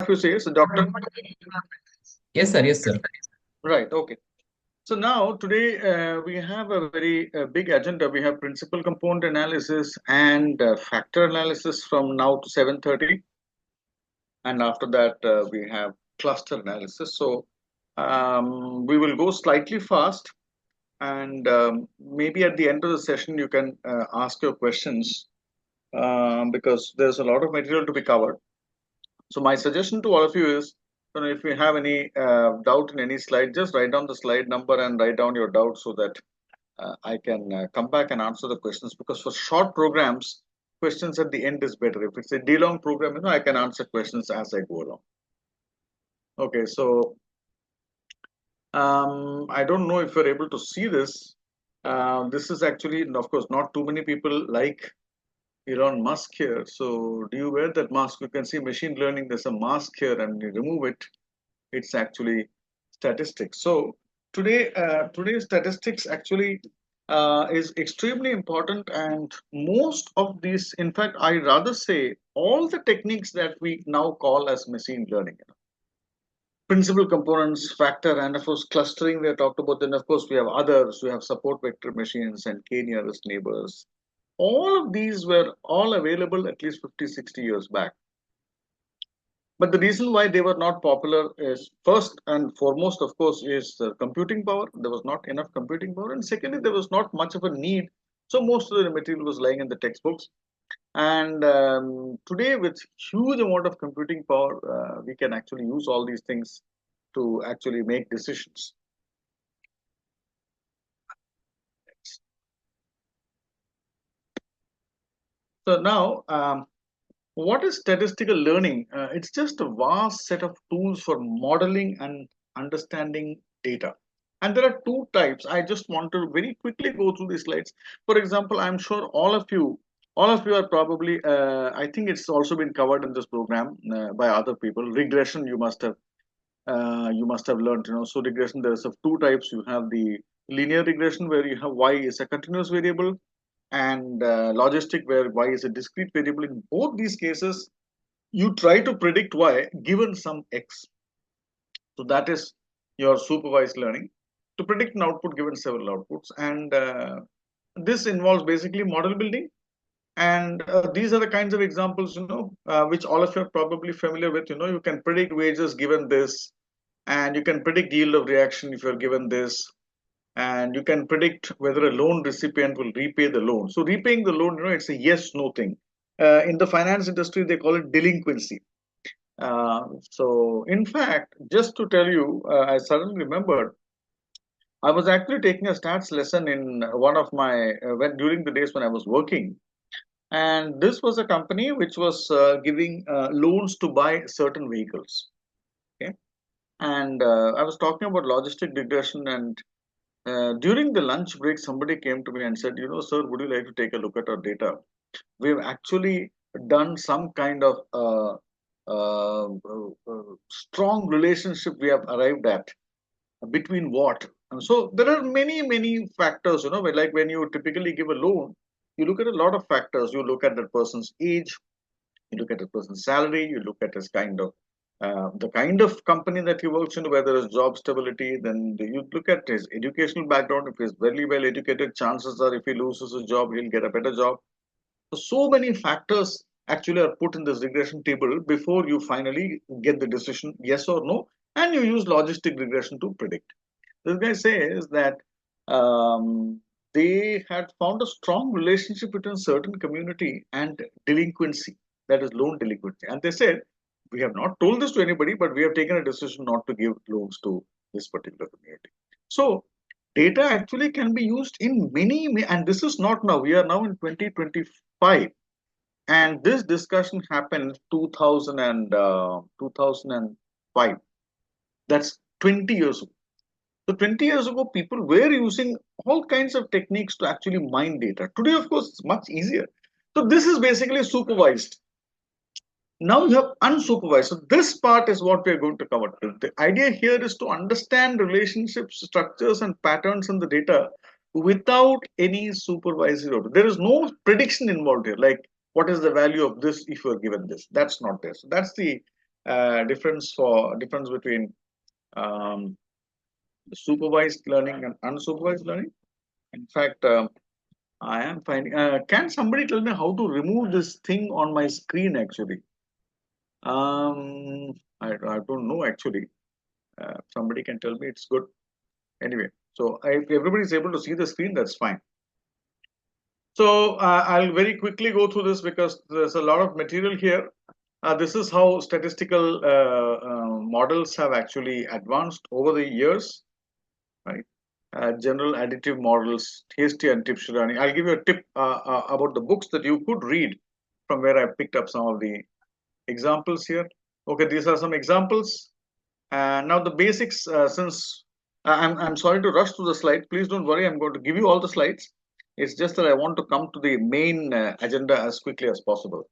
of you say, so doctor? Yes, sir. Yes, sir. Right, okay. So now today we have a very big agenda. We have principal component analysis and factor analysis from now to 7:30, and after that we have cluster analysis. So we will go slightly fast, and maybe at the end of the session you can ask your questions because there's a lot of material to be covered. So my suggestion to all of you is, if you have any doubt in any slide, just write down the slide number and write down your doubt so that I can come back and answer the questions. Because for short programs, questions at the end is better. If it's a day-long program, I can answer questions as I go along. Okay, so I don't know if you're able to see this. This is actually, of course, not too many people like Elon Musk here. So do you wear that mask? You can see machine learning. There's a mask here, and you remove it. It's actually statistics. So today's statistics actually is extremely important, and most of these, in fact, I rather say all the techniques that we now call as machine learning, principal components, factor, and of course clustering we have talked about. Then of course we have others. We have support vector machines and k-nearest neighbors. All of these were all available at least 50, 60 years back. But the reason why they were not popular is first and foremost, of course, is the computing power. There was not enough computing power. And secondly, there was not much of a need. So most of the material was lying in the textbooks. And today, with huge amount of computing power, we can actually use all these things to actually make decisions. So now, what is statistical learning? It's just a vast set of tools for modeling and understanding data. And there are two types. I just want to very quickly go through these slides. For example, I'm sure all of you are probably, I think it's also been covered in this program by other people. Regression, you must have learned. So regression, there's of two types. You have the linear regression where you have y is a continuous variable, and logistic where y is a discrete variable. In both these cases, you try to predict y given some x. So that is your supervised learning, to predict an output given several outputs. And this involves basically model building. And these are the kinds of examples, which all of you are probably familiar with. You can predict wages given this, and you can predict yield of reaction if you're given this, and you can predict whether a loan recipient will repay the loan. So repaying the loan, it's a yes no thing. In the finance industry, they call it delinquency. So in fact, just to tell you, I suddenly remembered I was actually taking a stats lesson in one of my when during the days when I was working, and this was a company which was giving loans to buy certain vehicles. Okay, and I was talking about logistic regression, and during the lunch break, somebody came to me and said, sir, would you like to take a look at our data? We've actually done some kind of strong relationship we have arrived at between what. And so there are many, many factors, like when you typically give a loan, you look at a lot of factors. You look at that person's age, you look at the person's salary, you look at his kind of the kind of company that he works in, whether it's job stability, then you look at his educational background. If he's very well educated, chances are if he loses his job, he'll get a better job. So many factors actually are put in this regression table before you finally get the decision yes or no, and you use logistic regression to predict. This guy says that they had found a strong relationship between certain community and delinquency, that is loan delinquency. And they said, we have not told this to anybody, but we have taken a decision not to give loans to this particular community. So data actually can be used in many, and this is not now, we are now in 2025. And this discussion happened 2000 and 2005. That's 20 years ago. So 20 years ago, people were using all kinds of techniques to actually mine data. Today, of course, it's much easier. So this is basically supervised. Now you have unsupervised. So this part is what we're going to cover. The idea here is to understand relationships, structures, and patterns in the data without any supervisory order. There is no prediction involved here, like what is the value of this if you are given this. That's not there. So that's the difference between um, supervised learning and unsupervised learning. In fact, I am finding. Can somebody tell me how to remove this thing on my screen? Actually, I don't know actually. Somebody can tell me. It's good. Anyway, so if everybody is able to see the screen, that's fine. So I'll very quickly go through this because there's a lot of material here. This is how statistical models have actually advanced over the years, right? General additive models, hasty and tip learning. I'll give you a tip about the books that you could read from where I picked up some of the examples here. Okay, these are some examples. Now the basics, since I'm sorry to rush through the slides, please don't worry. I'm going to give you all the slides. It's just that I want to come to the main agenda as quickly as possible.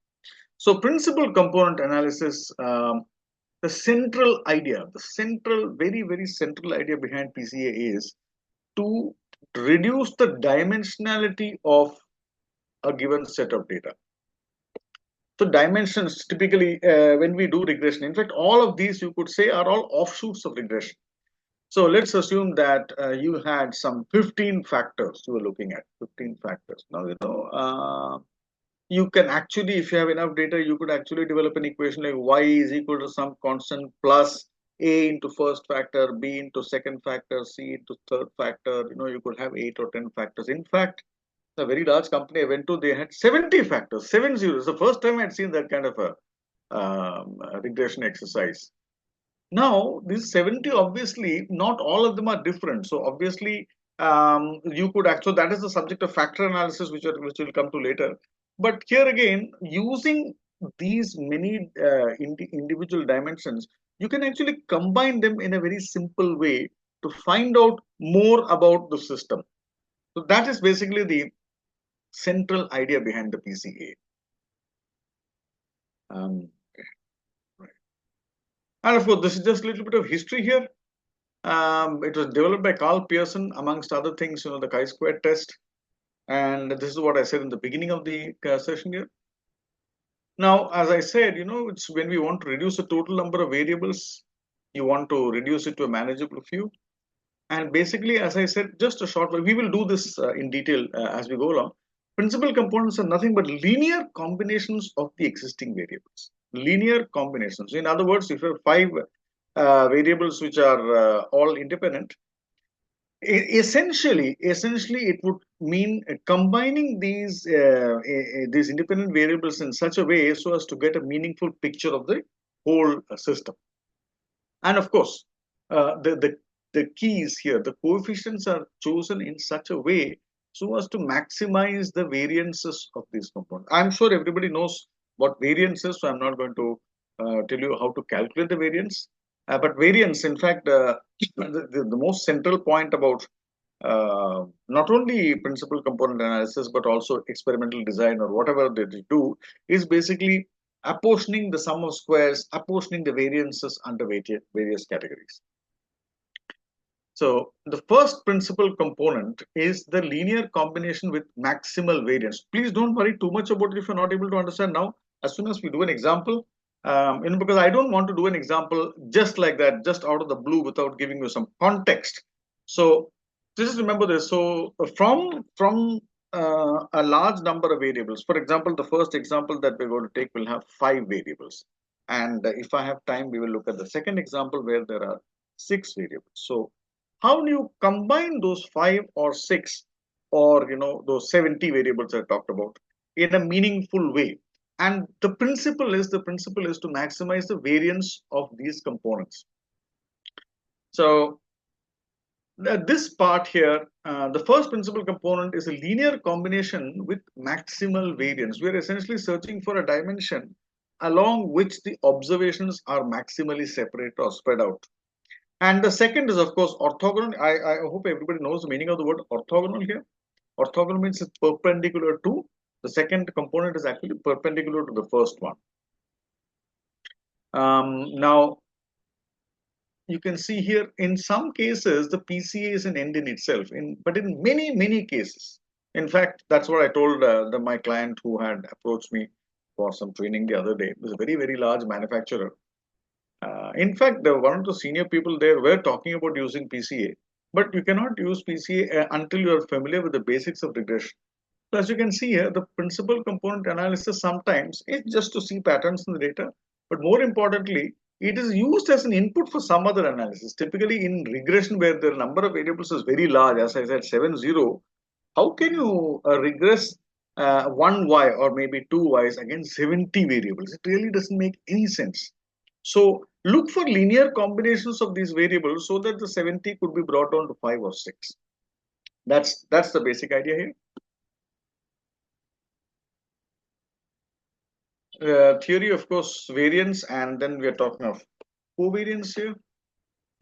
So principal component analysis, the central idea, the central, very, very central idea behind PCA is to reduce the dimensionality of a given set of data. So dimensions typically when we do regression, in fact, all of these you could say are all offshoots of regression. So let's assume that you had some 15 factors you were looking at, 15 factors. Now, you can actually, if you have enough data, you could actually develop an equation like y is equal to some constant plus a into first factor, b into second factor, c into third factor. You could have 8 or 10 factors. In fact, a very large company I went to, they had 70 factors, 70. It's the first time I'd seen that kind of a regression exercise. Now, these 70, obviously, not all of them are different. So, obviously, you could actually, that is the subject of factor analysis, which we'll come to later. But here again, using these many individual dimensions, you can actually combine them in a very simple way to find out more about the system. So, that is basically the central idea behind the PCA. Right. And of course, this is just a little bit of history here. It was developed by Carl Pearson, amongst other things, the chi-square test. And this is what I said in the beginning of the session here. Now, as I said, it's when we want to reduce the total number of variables, you want to reduce it to a manageable few. And basically, as I said, just a short, we will do this in detail as we go along. Principal components are nothing but linear combinations of the existing variables. Linear combinations. In other words, if you have five variables which are all independent, essentially it would mean combining these independent variables in such a way so as to get a meaningful picture of the whole system. And of course, the keys here, the coefficients are chosen in such a way so as to maximize the variances of these components. I'm sure everybody knows what variance is, so I'm not going to tell you how to calculate the variance. But variance, in fact, the most central point about not only principal component analysis, but also experimental design or whatever they do, is basically apportioning the sum of squares, apportioning the variances under various categories. So the first principal component is the linear combination with maximal variance. Please don't worry too much about it if you're not able to understand now. As soon as we do an example, because I don't want to do an example just like that, just out of the blue without giving you some context. So just remember this. So from a large number of variables, for example, the first example that we're going to take will have 5 variables. And if I have time, we will look at the second example where there are 6 variables. So how do you combine those 5 or 6 or those 70 variables I talked about in a meaningful way? And the principle is to maximize the variance of these components. So this part here, the first principal component is a linear combination with maximal variance. We are essentially searching for a dimension along which the observations are maximally separate or spread out. And the second is, of course, orthogonal. I hope everybody knows the meaning of the word orthogonal here. Orthogonal means it's perpendicular to, the second component is actually perpendicular to the first one. Now, you can see here, in some cases, the PCA is an end in itself, but in many, many cases. In fact, that's what I told my client who had approached me for some training the other day. It was a very, very large manufacturer. In fact, one of the senior people there were talking about using PCA, but you cannot use PCA until you are familiar with the basics of regression. So as you can see here, the principal component analysis sometimes is just to see patterns in the data, but more importantly, it is used as an input for some other analysis. Typically in regression where the number of variables is very large, as I said, 70, how can you regress one y or maybe two y's against 70 variables? It really doesn't make any sense. So look for linear combinations of these variables so that the 70 could be brought down to 5 or 6. That's the basic idea here. Theory, of course, variance, and then we are talking of covariance here.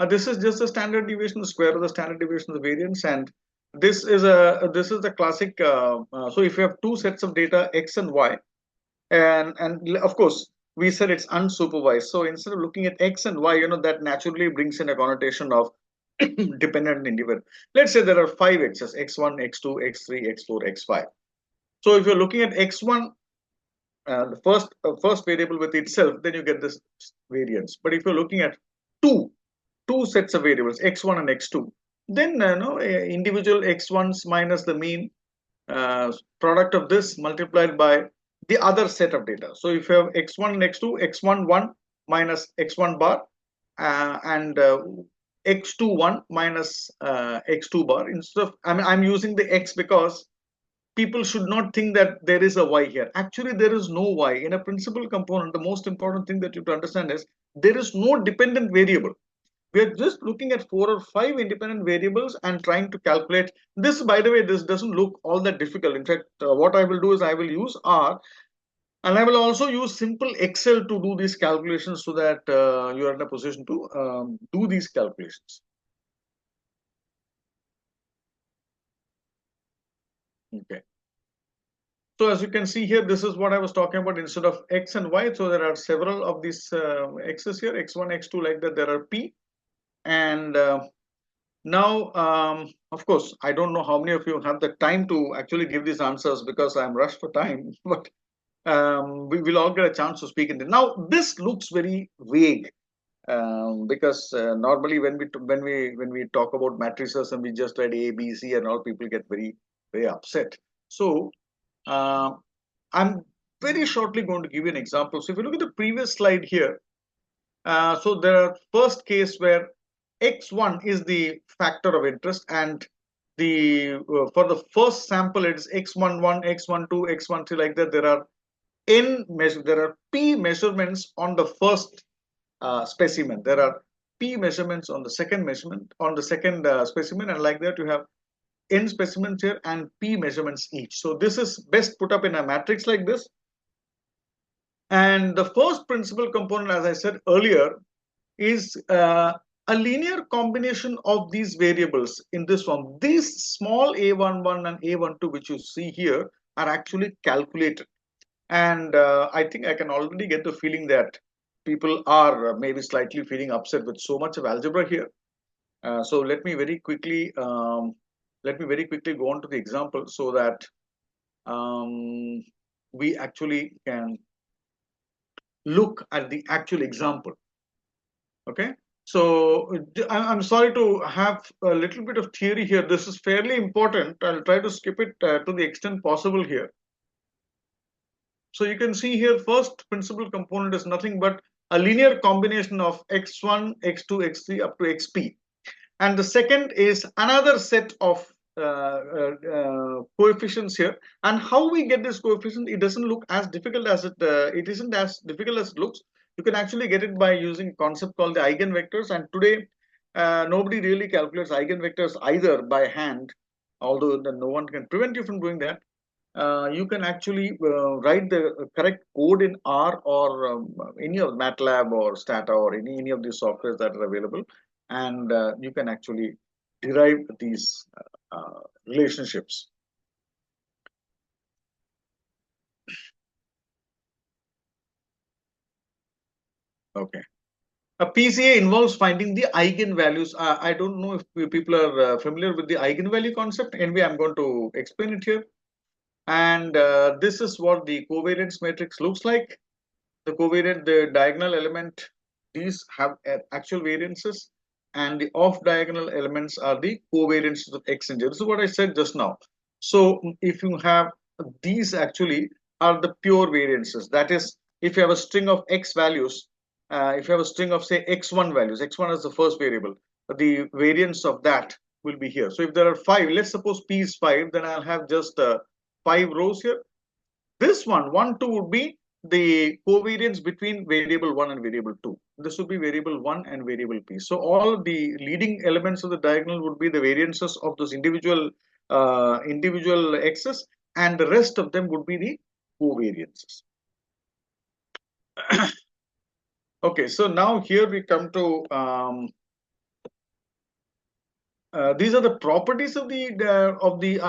This is just the standard deviation, the square of the standard deviation of the variance, and this is the classic. So if you have two sets of data, x and y, and of course we said it's unsupervised. So instead of looking at x and y, that naturally brings in a connotation of dependent and independent. Let's say there are five x's: x1, x2, x3, x4, x5. So if you're looking at x1, the first variable with itself, then you get this variance. But if you're looking at two two sets of variables, x1 and x2, then no, individual x1s minus the mean uh, product of this multiplied by the other set of data. So if you have x1 and x2, x1 1 minus x1 bar, and x2 1 minus x2 bar. Instead of, I'm using the x because people should not think that there is a y here. Actually, there is no y. In a principal component, the most important thing that you have to understand is there is no dependent variable. We are just looking at 4 or 5 independent variables and trying to calculate this. By the way, this doesn't look all that difficult. In fact, what I will do is I will use R, and I will also use simple Excel to do these calculations so that you are in a position to do these calculations. Okay. So as you can see here, this is what I was talking about instead of X and Y. So there are several of these X's here, X1, X2, like that. There are P. And now, of course, I don't know how many of you have the time to actually give these answers because I'm rushed for time, but we will all get a chance to speak in it. Now, this looks very vague because normally when we talk about matrices and we just write A, B, C, and all, people get very upset. So uh, I'm very shortly going to give you an example. So if you look at the previous slide here, so there are first case where x1 is the factor of interest, and the for the first sample it's x11, x12, x13, like that. There are there are p measurements on the first specimen. There are p measurements on the second measurement, on the second specimen, and like that you have n specimens here and p measurements each. So this is best put up in a matrix like this. And the first principal component, as I said earlier, is a linear combination of these variables in this form. These small a11 and a12, which you see here, are actually calculated. And I think I can already get the feeling that people are maybe slightly feeling upset with so much of algebra here. So let me very quickly go on to the example so that um, we actually can look at the actual example. Okay. So I'm sorry to have a little bit of theory here. This is fairly important. I'll try to skip it to the extent possible here. So you can see here, first principal component is nothing but a linear combination of x1, x2, x3 up to xp. And the second is another set of coefficients here. And how we get this coefficient, it doesn't look as difficult as it isn't as difficult as it looks. You can actually get it by using a concept called the eigenvectors. And today, nobody really calculates eigenvectors either by hand, although no one can prevent you from doing that. You can actually write the correct code in R or any of MATLAB or Stata or any of these softwares that are available, and you can actually derive these relationships. Okay. A PCA involves finding the eigenvalues. I don't know if people are familiar with the eigenvalue concept. Anyway, I'm going to explain it here. And this is what the covariance matrix looks like. The diagonal element these have actual variances, and the off diagonal elements are the covariances of x and y. This is what I said just now. So if you have these actually are the pure variances. That is, if you have a string of x values, if you have a string of say x1 values, x1 is the first variable, the variance of that will be here. So if there are five, let's suppose p is 5, then I'll have just 5 rows here. This one, 2 would be the covariance between variable 1 and variable 2. This would be variable 1 and variable p. So all the leading elements of the diagonal would be the variances of those individual x's, and the rest of them would be the covariances. Okay, so now here we come to these are the properties of the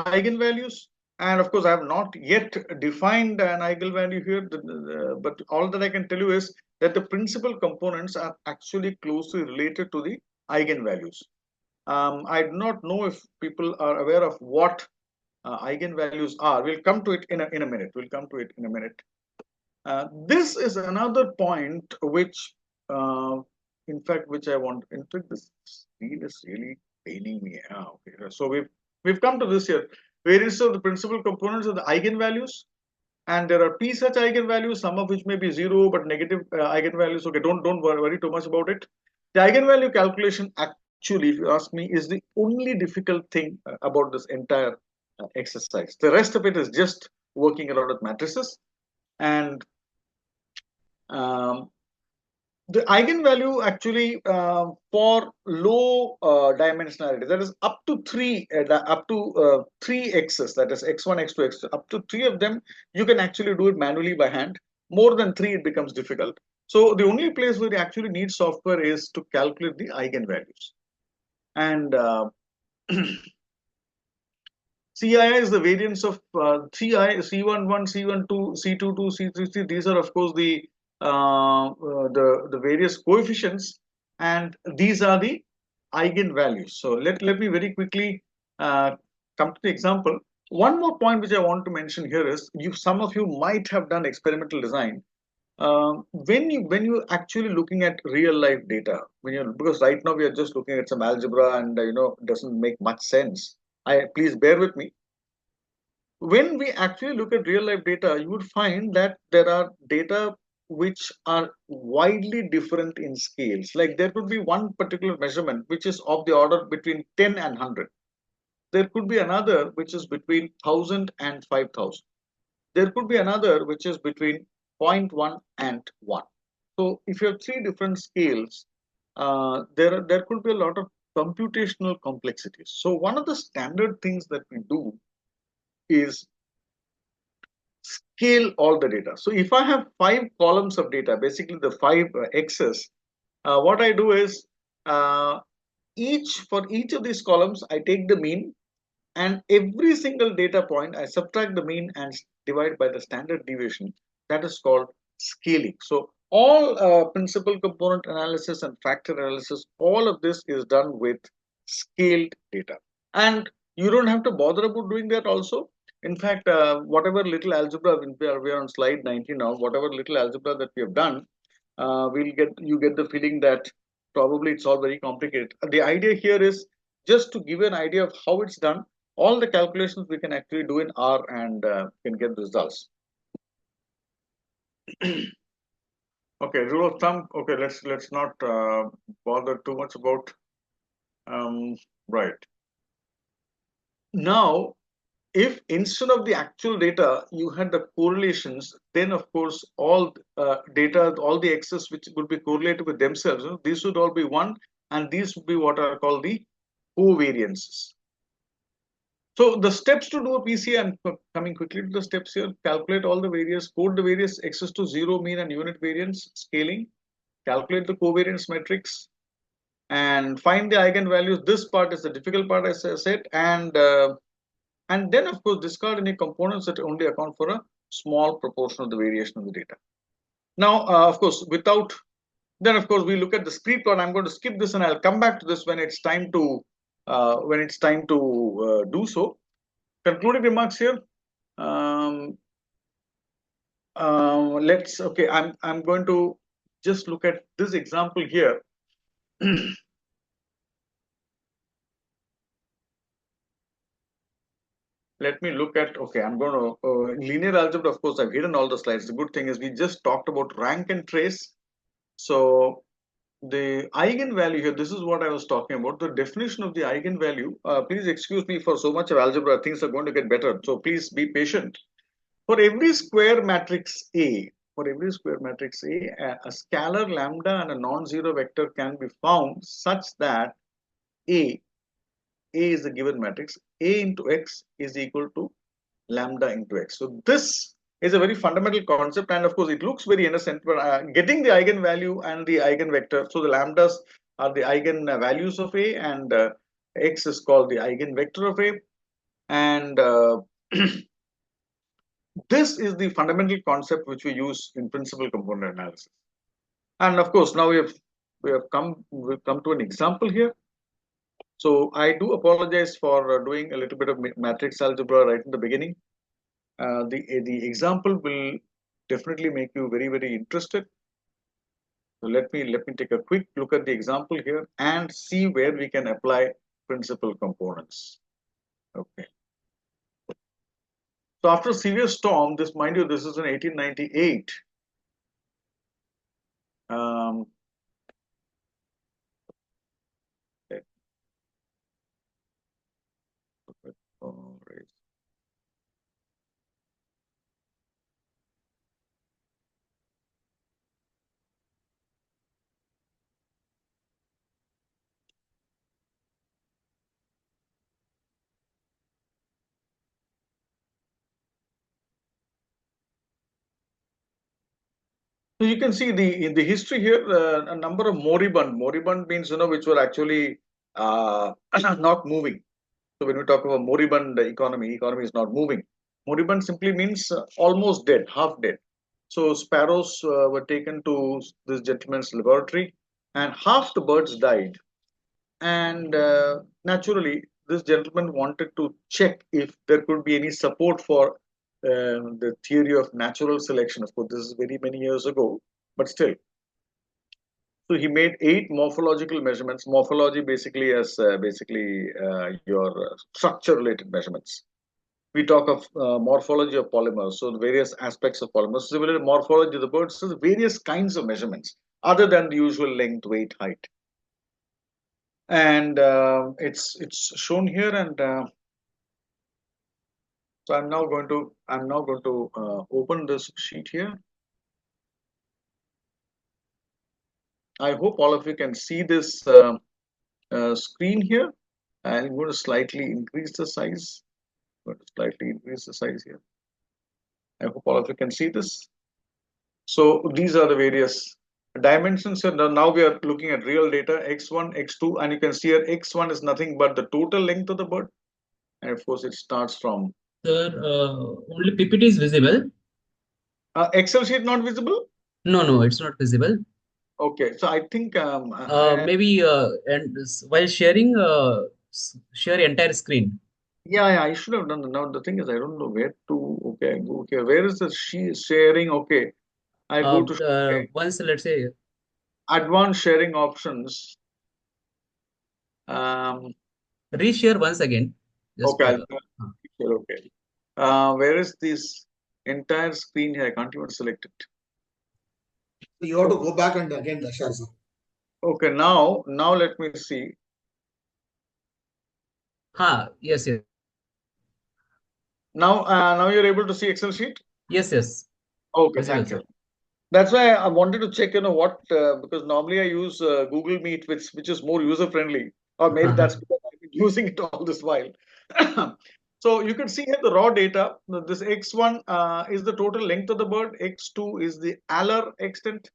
eigenvalues, and of course I have not yet defined an eigenvalue here, but all that I can tell you is that the principal components are actually closely related to the eigenvalues. I do not know if people are aware of what eigenvalues are. We'll come to it in a minute. We'll come to it in a minute. This is another point which, in fact, which I want. In fact, this screen is really paining me. Okay. So we've come to this here. Variance of the principal components of the eigenvalues, and there are p such eigenvalues, some of which may be zero, but negative eigenvalues. Okay, don't worry too much about it. The eigenvalue calculation, actually, if you ask me, is the only difficult thing about this entire exercise. The rest of it is just working around with matrices, and um, the eigenvalue actually for low dimensionality, that is up to three x's, that is x1, x2, x2, up to three of them, you can actually do it manually by hand. More than three, it becomes difficult. So the only place where you actually need software is to calculate the eigenvalues. And CII is the variance of CI, C11, C12, C22, C33. These are, of course, the various coefficients, and these are the eigenvalues. So let me very quickly come to the example. One more point which I want to mention here is, some of you might have done experimental design. When you actually looking at real life data, because right now we are just looking at some algebra, and it doesn't make much sense. Please bear with me. When we actually look at real life data, you would find that there are data which are widely different in scales. Like there could be one particular measurement which is of the order between 10 and 100. There could be another which is between 1000 and 5000. There could be another which is between zero point 0.1 and 1. So if you have three different scales, there could be a lot of computational complexities. So one of the standard things that we do is scale all the data. So if I have 5 columns of data, basically the 5 x's, what I do is, for each of these columns, I take the mean, and every single data point, I subtract the mean and divide by the standard deviation. That is called scaling. So all principal component analysis and factor analysis, all of this is done with scaled data. And you don't have to bother about doing that also. In fact, whatever little algebra, we are on slide 19 now, whatever little algebra that we have done, you get the feeling that probably it's all very complicated. The idea here is just to give you an idea of how it's done. All the calculations we can actually do in R, and can get results. Okay, rule of thumb. Okay, let's not bother too much about. Right now, if instead of the actual data you had the correlations, then of course all all the x's which would be correlated with themselves, these would all be one, and these would be what are called the covariances. So the steps to do a PCA, I'm coming quickly to the steps here. Calculate all the various, code the various x's to zero, mean, and unit variance, scaling, calculate the covariance matrix, and find the eigenvalues. This part is the difficult part, as I said, and then of course discard any components that only account for a small proportion of the variation of the data. Now, of course, then of course we look at the screen plot. I'm going to skip this, and I'll come back to this when it's time to do so. Concluding remarks here. Let's. Okay, I'm going to just look at this example here. Let me look at, okay, I'm going to, linear algebra, of course, I've hidden all the slides. The good thing is we just talked about rank and trace. So the eigenvalue here, this is what I was talking about. The definition of the eigenvalue, please excuse me for so much of algebra, things are going to get better. So please be patient. For every square matrix A, a scalar lambda and a non-zero vector can be found such that A, A is the given matrix, A into X is equal to lambda into X. So this is a very fundamental concept, and of course it looks very innocent, but getting the eigenvalue and the eigenvector, so the lambdas are the eigenvalues of A, and X is called the eigenvector of A, and this is the fundamental concept which we use in principal component analysis. And of course, now we've come to an example here. So I do apologize for doing a little bit of matrix algebra right in the beginning. The example will definitely make you very interested. So let me take a quick look at the example here and see where we can apply principal components. Okay. So after a severe storm, this mind you, this is in 1898. Um, all right. So you can see the in the history here, a number of moribund means which were actually not moving. So when we talk about moribund economy is not moving. Moribund simply means almost dead, half dead. So sparrows were taken to this gentleman's laboratory, and half the birds died. And naturally, this gentleman wanted to check if there could be any support for the theory of natural selection. Of course, this is very many years ago, but still. So he made 8 morphological measurements. Morphology basically as your structure-related measurements. We talk of morphology of polymers, so the various aspects of polymers. Similarly, morphology of the birds, so the various kinds of measurements other than the usual length, weight, height. And it's shown here, and so I'm now going to open this sheet here. I hope all of you can see this screen here. I'm going to slightly increase the size. I'm going to slightly increase the size here. I hope all of you can see this. So these are the various dimensions here. Now we are looking at real data, x1, x2, and you can see here x1 is nothing but the total length of the bird. And of course, it starts from Sir, only PPT is visible. Excel sheet not visible. No, no, it's not visible. Okay, so I think Maybe while sharing, share entire screen. yeah, I should have done that. Now the thing is, I don't know where to. Okay, I go here. Where is the she sharing? Okay, I go to okay, Once, let's say, advanced sharing options. Um, reshare once again. Just okay, okay. Where is this entire screen here? I can't even select it. You have to go back and again share, sir. Okay, now let me see. yes, yes, Now you're able to see Excel sheet. yes, yes, Okay, visible, thank you. sir. That's why I wanted to check, what because normally I use Google Meet, which is more user friendly, or maybe that's because I've been using it all this while. So you can see here the raw data. This x1 is the total length of the bird. X2 is the alar extent.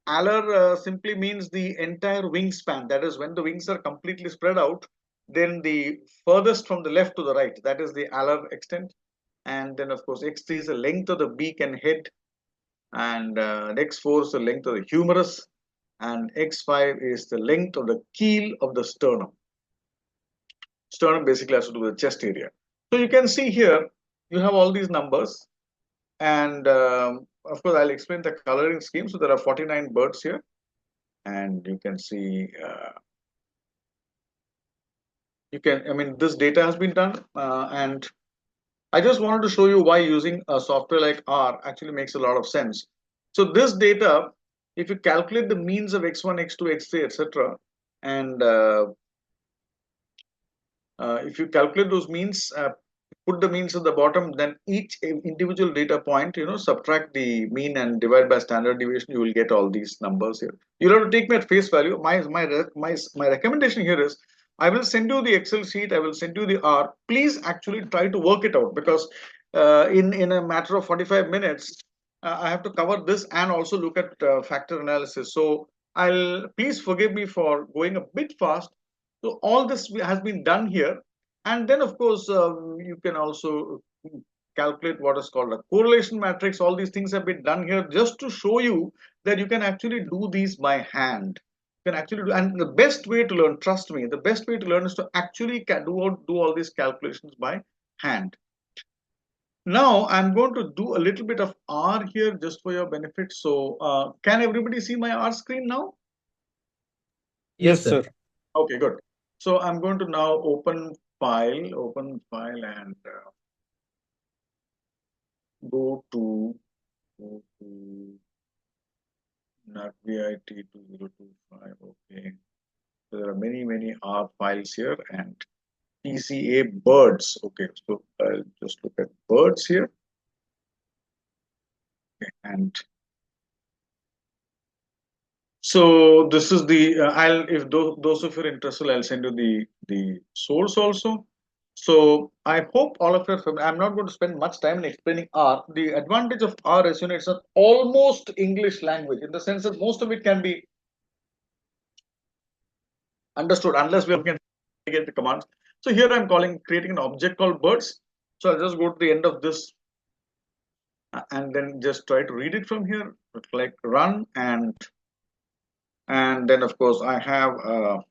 Alar simply means the entire wingspan. That is, when the wings are completely spread out, then the furthest from the left to the right, that is the alar extent. And then of course x3 is the length of the beak and head, and x4 is the length of the humerus, and x5 is the length of the keel of the sternum. Sternum basically has to do with the chest area. So you can see here, you have all these numbers, and of course, I'll explain the coloring scheme. So there are 49 birds here, and you can see, I mean, this data has been done, and I just wanted to show you why using a software like R actually makes a lot of sense. So this data, if you calculate the means of x1, x2, x3, etc., and if you calculate those means, put the means at the bottom, then each individual data point, subtract the mean and divide by standard deviation, you will get all these numbers here. You'll have to take me at face value. My recommendation here is, I will send you the Excel sheet. I will send you the R. Please actually try to work it out, because in a matter of 45 minutes, I have to cover this and also look at factor analysis. So I'll please forgive me for going a bit fast. So all this has been done here, and then of course you can also calculate what is called a correlation matrix. All these things have been done here just to show you that you can actually do these by hand. You can actually do, and the best way to learn, trust me, the best way to learn is to actually do all these calculations by hand. Now I'm going to do a little bit of R here just for your benefit. So can everybody see my R screen now? Yes, sir. Okay, good. So I'm going to now open file, and go to NATVIT 2025. Okay. So there are many R files here, and PCA birds. Okay, so I'll just look at birds here. Okay, and so this is the I'll, if those of you are interested, I'll send you the source also. So I hope all of you are familiar. I'm not going to spend much time in explaining R. The advantage of R is, it's an almost English language, in the sense that most of it can be understood unless we can get the commands. So here I'm creating an object called birds. So I'll just go to the end of this and then just try to read it from here. Click run, and then of course I have a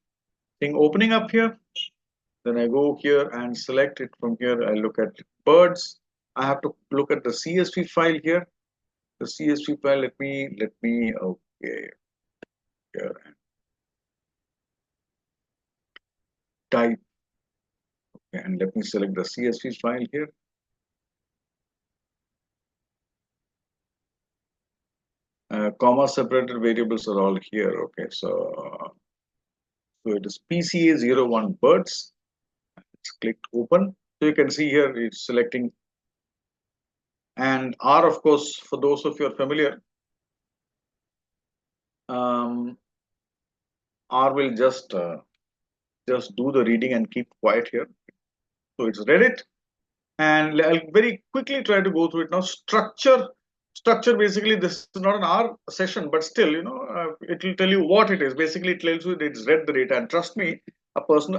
thing opening up here. Then I go here and select it from here. I look at birds. I have to look at the CSV file here. The CSV file, let me, okay, here, and type, okay, and let me select the CSV file here. Comma separated variables are all here. Okay, so it is PCA01 birds. It's clicked open. So you can see here it's selecting, and R, of course, for those of you who are familiar, R will just do the reading and keep quiet here. So it's read it, and I'll very quickly try to go through it now. Structure, basically, this is not an R session, but still, it will tell you what it is. Basically, it tells you that it's read the data. And trust me,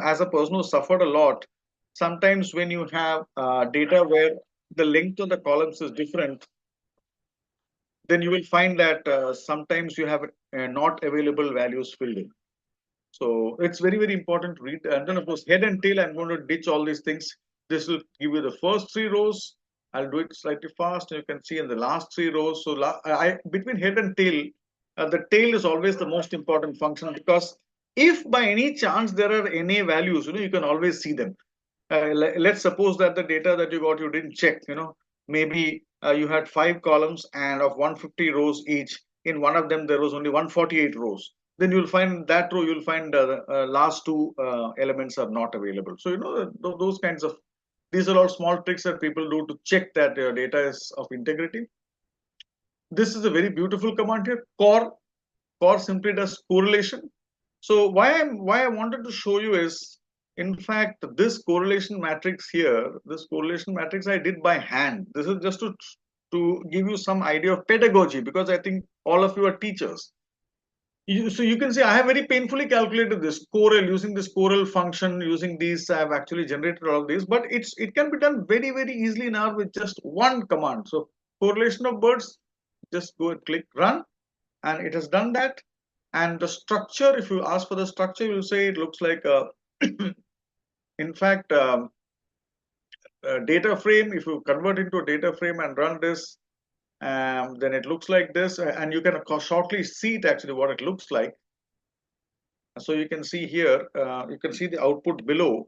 as a person who suffered a lot, sometimes when you have data where the length of the columns is different, then you will find that sometimes you have not available values filled in. So it's very important to read. And then of course, head and tail, I'm going to ditch all these things. This will give you the first 3 rows. I'll do it slightly fast. You can see in the last 3 rows. So between head and tail, the tail is always the most important function, because if by any chance there are NA values, you can always see them. Let's suppose that the data that you got, you didn't check, maybe you had 5 columns, and of 150 rows each, in one of them there was only 148 rows. Then you'll find that row, you'll find the last 2 elements are not available. So those kinds of, these are all small tricks that people do to check that your data is of integrity. This is a very beautiful command here. Core simply does correlation. So why I wanted to show you is, in fact, this correlation matrix here, this correlation matrix I did by hand. This is just to give you some idea of pedagogy, because I think all of you are teachers. So you can see I have very painfully calculated this Corel, using this Corel function, using these. I have actually generated all of these, but it can be done very easily now with just one command. So correlation of birds, just go and click run, and it has done that. And the structure, if you ask for the structure, you'll say it looks like a in fact, data frame. If you convert into a data frame and run this, then it looks like this, and you can shortly see it actually what it looks like. So you can see here, you can see the output below.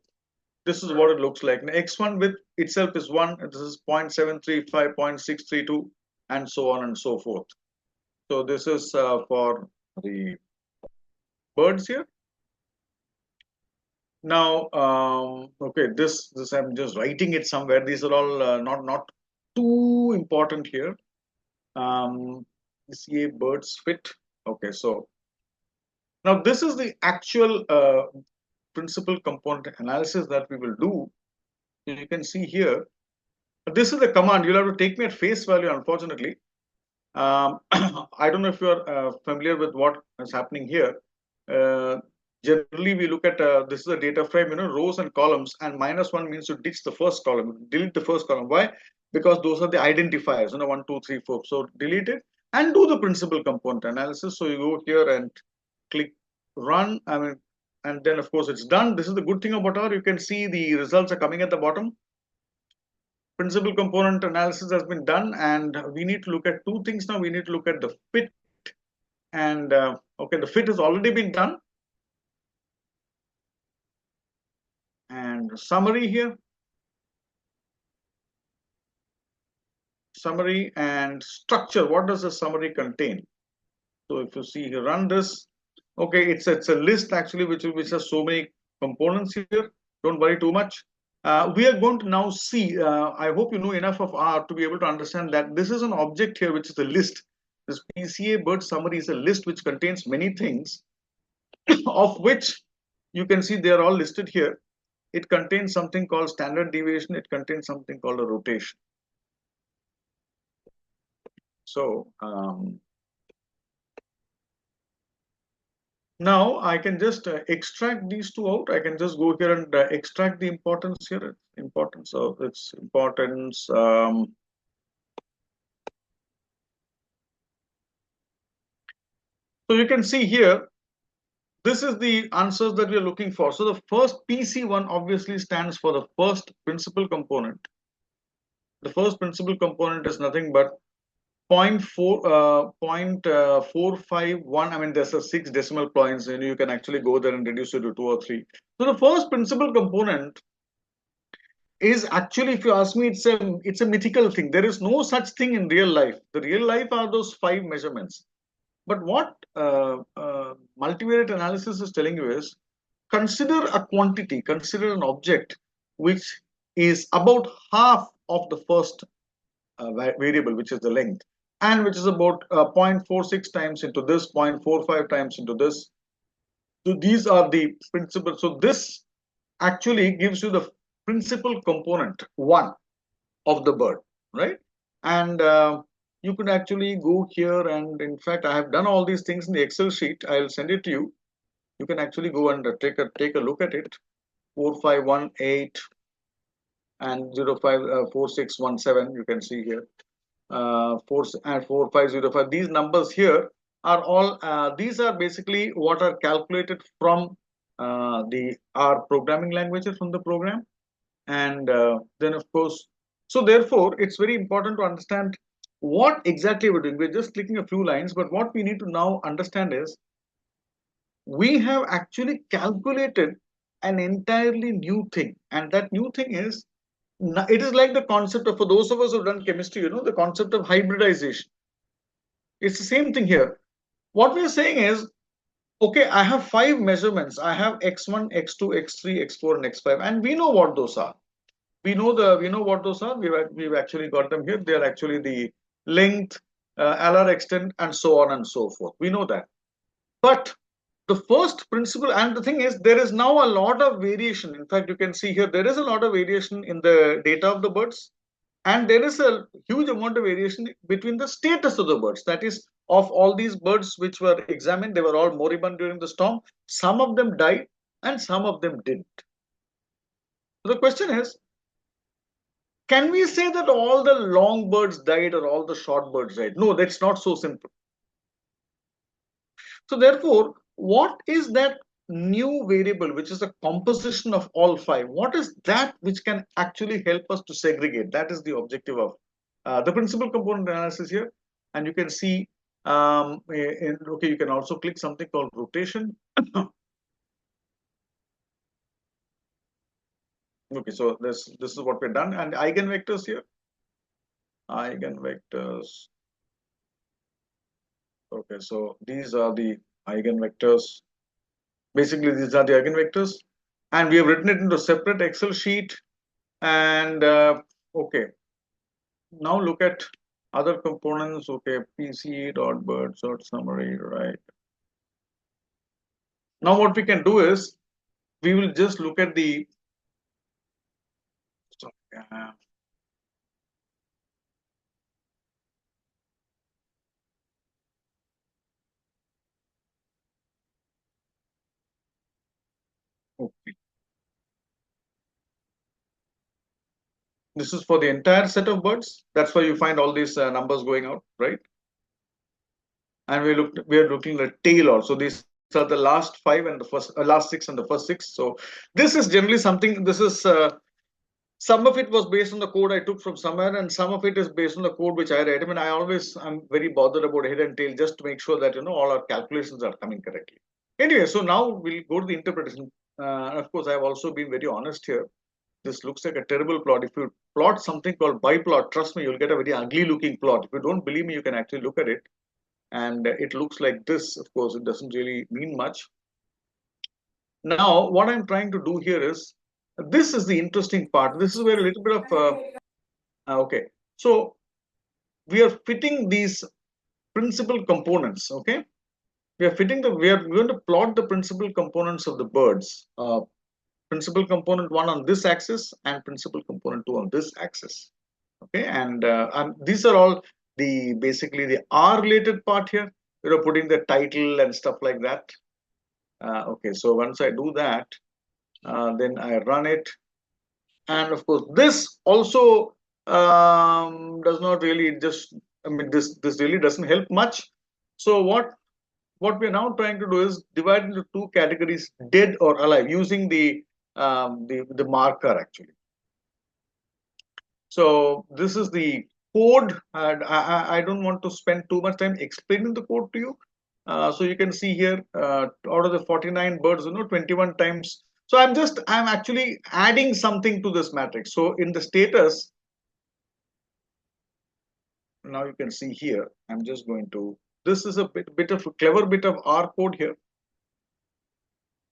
This is what it looks like. Now, x1 with itself is 1, this is 0.735, 0.632, and so on and so forth. So this is for the birds here. Now, okay, this I'm just writing it somewhere. These are all not too important here. CA birds fit. Okay, so now this is the actual principal component analysis that we will do. You can see here. This is the command. You'll have to take me at face value, unfortunately. I don't know if you're familiar with what is happening here. Generally, we look at this is a data frame, rows and columns, and -1 means to ditch the first column, delete the first column. Why? Because those are the identifiers, 1, 2, 3, 4. So delete it and do the principal component analysis. So you go here and click run. And then of course it's done. This is the good thing about R. You can see the results are coming at the bottom. Principal component analysis has been done, and we need to look at two things now. We need to look at the fit, and okay, the fit has already been done, and summary here, summary and structure. What does the summary contain? So if you see here, run this. Okay, it's a list actually which has so many components here. Don't worry too much. We are going to now see, I hope you know enough of R to be able to understand that this is an object here, which is a list. This PCA bird summary is a list which contains many things, of which you can see they are all listed here. It contains something called standard deviation. It contains something called a rotation. So now I can just extract these two out. I can just go here and extract the importance here. Importance of its importance. So you can see here, this is the answers that we are looking for. So the first PC1 obviously stands for the first principal component. The first principal component is nothing but 0.451. I mean, there's a 6 decimal points, and you can actually go there and reduce it to 2 or 3. So the first principal component is actually, if you ask me, it's a mythical thing. There is no such thing in real life. The real life are those 5 measurements. But what multivariate analysis is telling you is, consider a quantity, consider an object which is about half of the first variable, which is the length, and which is about 0.46 times into this, 0.45 times into this. So these are the principal. So this actually gives you the principal component 1 of the bird, right? And you could actually go here, and in fact, I have done all these things in the Excel sheet. I'll send it to you. You can actually go and take a look at it. 4518 and 054617. You can see here. 4 and 4505. These numbers here are all. These are basically what are calculated from our programming languages from the program, and then of course. So therefore, it's very important to understand what exactly we're doing. We're just clicking a few lines, but what we need to now understand is we have actually calculated an entirely new thing, and that new thing is, it is like the concept of, for those of us who've done chemistry, the concept of hybridization. It's the same thing here. What we're saying is, okay, I have 5 measurements. I have x1, x2, x3, x4, and x5, and we know what those are. We know what those are. We've actually got them here. They are actually the length, LR extent, and so on and so forth. We know that. But the first principle, and the thing is, there is now a lot of variation. In fact, you can see here, there is a lot of variation in the data of the birds, and there is a huge amount of variation between the status of the birds. That is, of all these birds which were examined, they were all moribund during the storm. Some of them died, and some of them didn't. So the question is, can we say that all the long birds died or all the short birds died? No, that's not so simple. So therefore, what is that new variable, which is the composition of all 5? What is that which can actually help us to segregate? That is the objective of the principal component analysis here, and you can see okay, you can also click something called rotation. Okay, so this is what we've done, and eigenvectors here. Eigenvectors. Okay, so these are the eigenvectors. Basically, these are the eigenvectors, and we have written it into a separate Excel sheet. And okay, now look at other components. Okay, PC dot bird dot summary, right? Now what we can do is we will just look at the uh, okay. This is for the entire set of birds. That's why you find all these numbers going out, right? And we are looking at tail also. These are the last five and the last six and the first six. So this is generally something. This is some of it was based on the code I took from somewhere, and some of it is based on the code which I read. I mean, I'm very bothered about head and tail just to make sure that all our calculations are coming correctly. Anyway, so now we'll go to the interpretation. Of course, I've also been very honest here. This looks like a terrible plot. If you plot something called biplot, trust me, you'll get a very ugly looking plot. If you don't believe me, you can actually look at it. And it looks like this. Of course, it doesn't really mean much. Now, what I'm trying to do here is, this is the interesting part. This is where a little bit of, okay. So we are fitting these principal components, okay? We are going to plot the principal components of the birds. Principal component one on this axis and principal component two on this axis. Okay, and these are all basically the R related part here. Putting the title and stuff like that. Okay, so once I do that, then I run it, and of course this also does not really just. I mean, this really doesn't help much. So what we're now trying to do is divide into two categories: dead or alive, using the marker actually. So this is the code, and I don't want to spend too much time explaining the code to you. So you can see here, out of the 49 birds, 21 times. So I'm actually adding something to this matrix. So in the status, now you can see here, I'm just going to, this is a bit of a clever bit of R code here.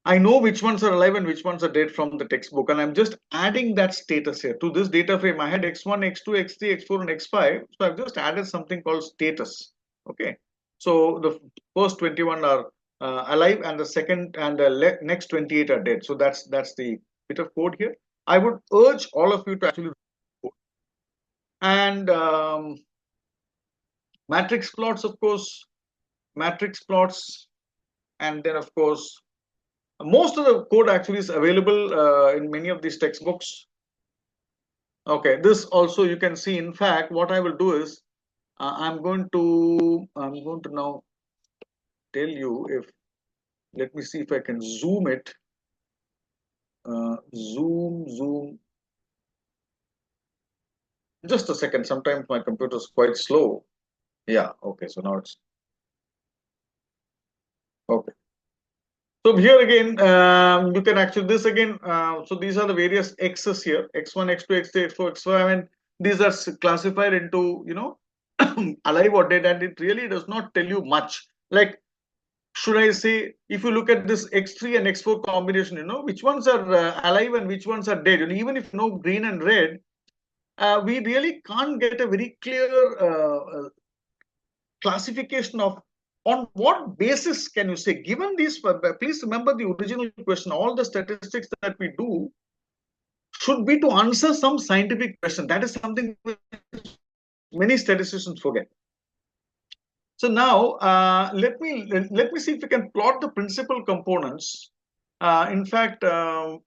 I know which ones are alive and which ones are dead from the textbook, and I'm just adding that status here to this data frame. I had x1, x2, x3, x4, and x5. So I've just added something called status. Okay. So the first 21 are alive, and the second and the next 28 are dead. So that's the bit of code here. I would urge all of you to actually code. And matrix plots, of course, matrix plots, and then of course most of the code actually is available in many of these textbooks. Okay, this also you can see. In fact, what I will do is I'm going to now tell you, if let me see if I can zoom it. Zoom. Just a second. Sometimes my computer is quite slow. Yeah. Okay. So now it's okay. So here again, you can actually this again. So these are the various x's here: x1, x2, x3, x4, x5. I mean, these are classified into alive or dead, and it really does not tell you much. Like, should I say, if you look at this x3 and x4 combination, which ones are alive and which ones are dead. And even if green and red, we really can't get a very clear classification of on what basis can you say, given these, please remember the original question, all the statistics that we do should be to answer some scientific question. That is something many statisticians forget. So now let me see if we can plot the principal components. In fact, I'll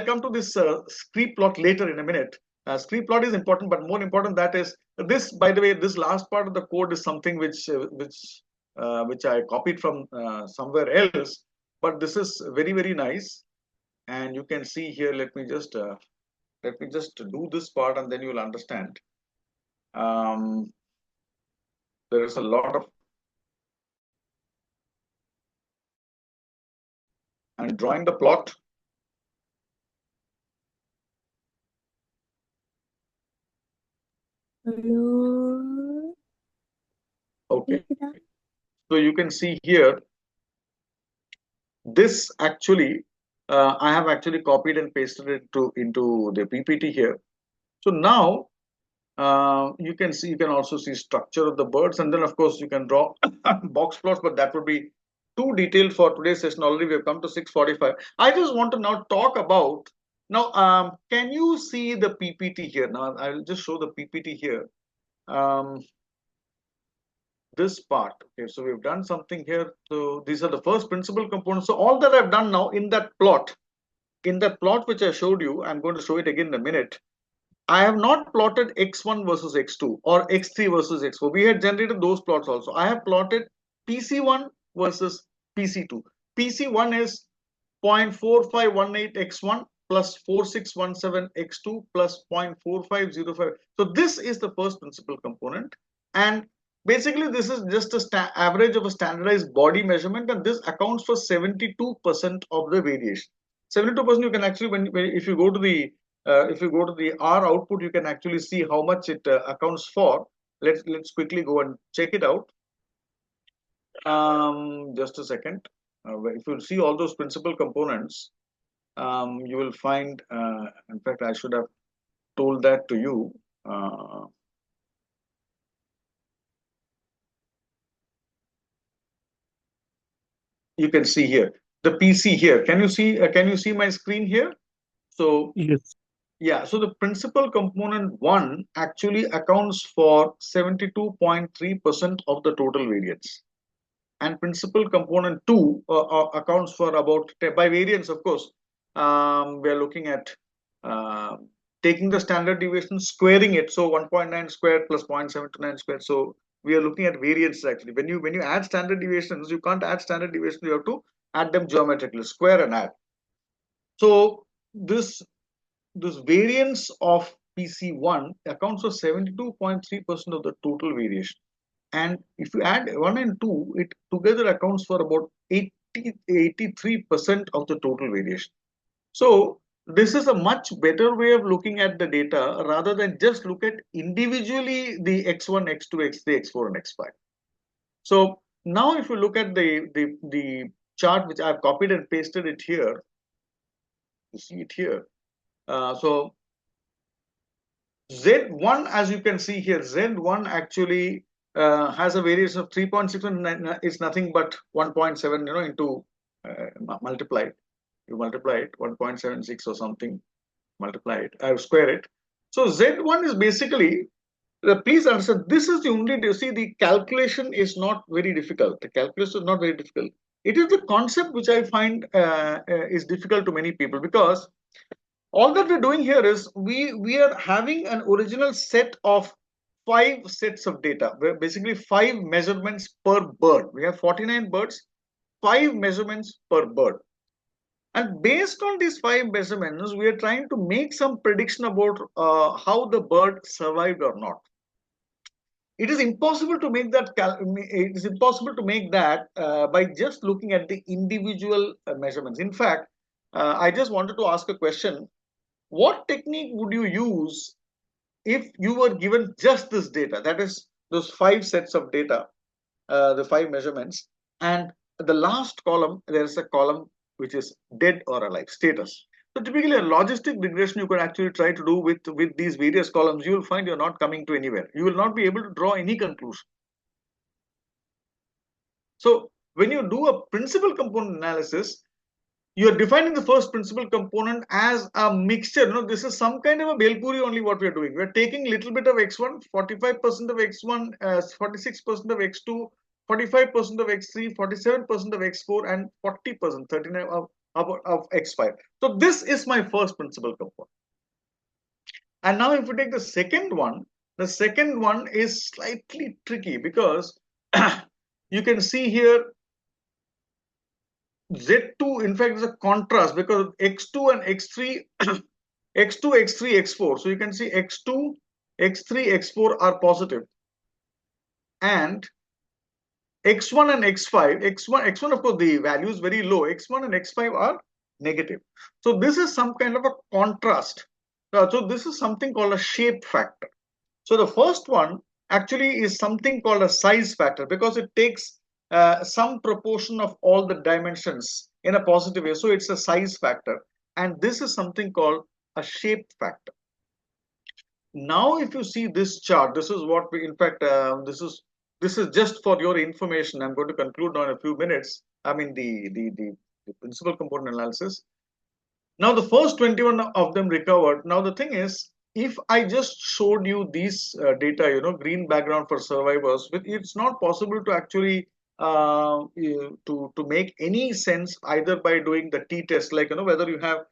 come to this scree plot later in a minute. Scree plot is important, but more important that is this. By the way, this last part of the code is something which I copied from somewhere else. But this is very nice, and you can see here. Let me just Let me just do this part and then you'll understand. There is a lot of and drawing the plot. Hello. Okay. So you can see here, this actually, I have actually copied and pasted it into the PPT here. So now you can see, you can also see structure of the birds, and then of course you can draw box plots, but that would be too detailed for today's session. Already we have come to 6:45. I just want to now talk about, now can you see the PPT here? Now I will just show the PPT here. This part. Okay, so we've done something here. So these are the first principal components. So all that I've done now in that plot which I showed you, I'm going to show it again in a minute. I have not plotted x1 versus x2 or x3 versus x4. We had generated those plots also. I have plotted PC1 versus PC2. PC1 is 0.4518x1 plus 4617x2 plus 0.4505. So this is the first principal component. And basically, this is just a average of a standardized body measurement, and this accounts for 72% of the variation. 72% you can actually, when if you go to the R output, you can actually see how much it accounts for. Let's quickly go and check it out. Just a second. If you see all those principal components, you will find. In fact, I should have told that to you. You can see here the PC here. Can you see? Can you see my screen here? So Yes. yeah. So the principal component 1 actually accounts for 72.3% of the total variance. And principal component 2 accounts for about, by variance of course, we are looking at taking the standard deviation, squaring it, so 1.9 squared plus 0.729 squared. So we are looking at variance actually. When you add standard deviations, you can't add standard deviations, you have to add them geometrically, square and add. So this variance of PC1 accounts for 72.3% of the total variation. And if you add 1 and 2, it together accounts for about 83% of the total variation. So this is a much better way of looking at the data rather than just look at individually the x1, x2, x3, x4, and x5. So now if you look at the chart which I've copied and pasted it here, you see it here. So Z1, as you can see here, Z1 actually has a variation of 3.6, is nothing but 1.7, into multiplied. You multiply it 1.76 or something, multiply it, square it. So Z1 is basically, please understand, this is the only, you see, the calculation is not very difficult. The calculation is not very difficult. It is the concept which I find is difficult to many people, because all that we're doing here is we are having an original set of 5 sets of data, where basically 5 measurements per bird. We have 49 birds, 5 measurements per bird. And based on these 5 measurements, we are trying to make some prediction about how the bird survived or not. It is impossible to make that. It is impossible to make that by just looking at the individual measurements. In fact, I just wanted to ask a question. What technique would you use if you were given just this data? That is, those 5 sets of data, the 5 measurements, and the last column, there is a column which is dead or alive, status. So typically a logistic regression you could actually try to do with these various columns, you will find you're not coming to anywhere. You will not be able to draw any conclusion. So when you do a principal component analysis, you are defining the first principal component as a mixture. This is some kind of a Belpuri only what we are doing. We are taking little bit of x1, 45% of x1, 46% of x2, 45% of x3, 47% of x4, and 40%, 39 of x5. So this is my first principal component. And now if we take the second one is slightly tricky, because you can see here Z2, in fact, is a contrast, because X2 and X3 X2, X3, X4. So you can see X2, X3, X4 are positive, and X1 and X5, X1 of course the value is very low, X1 and X5 are negative. So this is some kind of a contrast. So this is something called a shape factor. So the first one actually is something called a size factor, because it takes some proportion of all the dimensions in a positive way. So it's a size factor. And this is something called a shape factor. Now if you see this chart, this is what we, in fact, this is just for your information. I'm going to conclude now in a few minutes. I mean the principal component analysis. Now the first 21 of them recovered. Now the thing is, if I just showed you these data, green background for survivors, it's not possible to actually to make any sense either by doing the t-test, like whether you have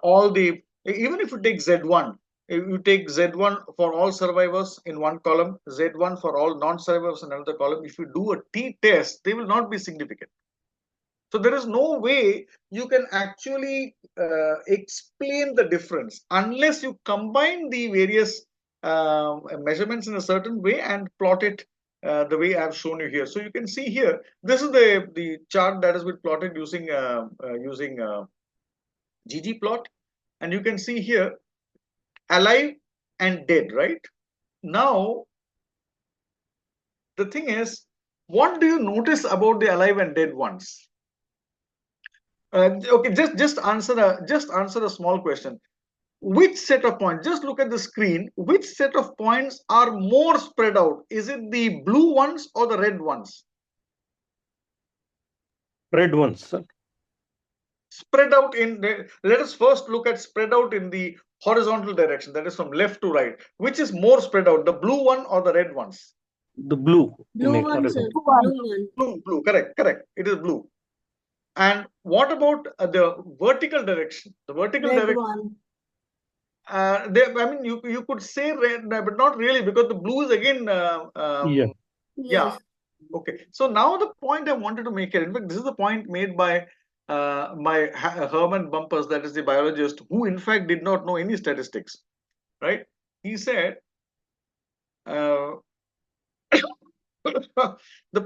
all the, even if you take Z1, if you take Z1 for all survivors in one column, Z1 for all non-survivors in another column, if you do a t-test, they will not be significant. So there is no way you can actually explain the difference unless you combine the various measurements in a certain way and plot it the way I've shown you here. So you can see here, this is the chart that has been plotted using ggplot, and you can see here alive and dead, right? Now the thing is, what do you notice about the alive and dead ones? Okay, just answer a small question. Which set of points? Just look at the screen. Which set of points are more spread out? Is it the blue ones or the red ones? Red ones, sir. Spread out in. Let us first look at spread out in the horizontal direction. That is from left to right. Which is more spread out, the blue one or the red ones? The blue. Blue one, sir. Blue one. Blue. Correct. It is blue. And what about the vertical direction? The vertical Red direction. one. I mean, you could say red, but not really, because the blue is again. Yeah. Yes. Okay. So now the point I wanted to make here, in fact, this is the point made by Herman Bumpers, that is the biologist, who in fact did not know any statistics, right? He said, the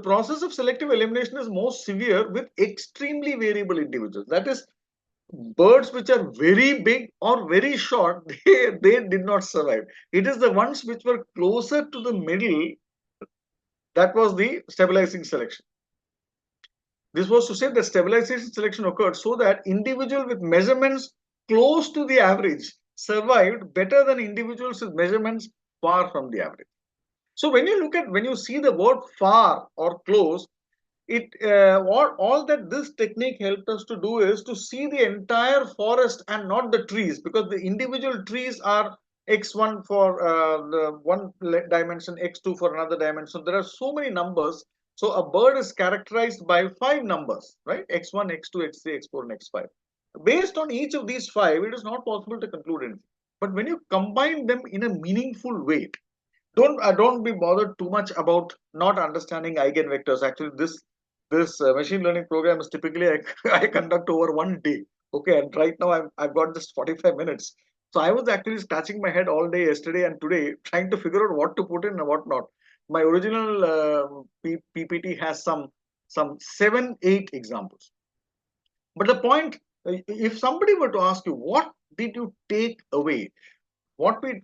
process of selective elimination is most severe with extremely variable individuals. That is, birds which are very big or very short, they did not survive. It is the ones which were closer to the middle that was the stabilizing selection. This was to say that stabilization selection occurred so that individuals with measurements close to the average survived better than individuals with measurements far from the average. So when you see the word far or close, it all that this technique helped us to do is to see the entire forest and not the trees, because the individual trees are x1 for the one dimension, x2 for another dimension. There are so many numbers. So a bird is characterized by 5 numbers, right? x1, x2, x3, x4, and x5. Based on each of these 5, it is not possible to conclude anything. But when you combine them in a meaningful way, don't be bothered too much about not understanding eigenvectors. Actually, this machine learning program is typically I conduct over one day. Okay, and right now I've got just 45 minutes. So I was actually scratching my head all day yesterday and today, trying to figure out what to put in and what not. My original PPT has some 7-8 examples. But the point, if somebody were to ask you, what did you take away? The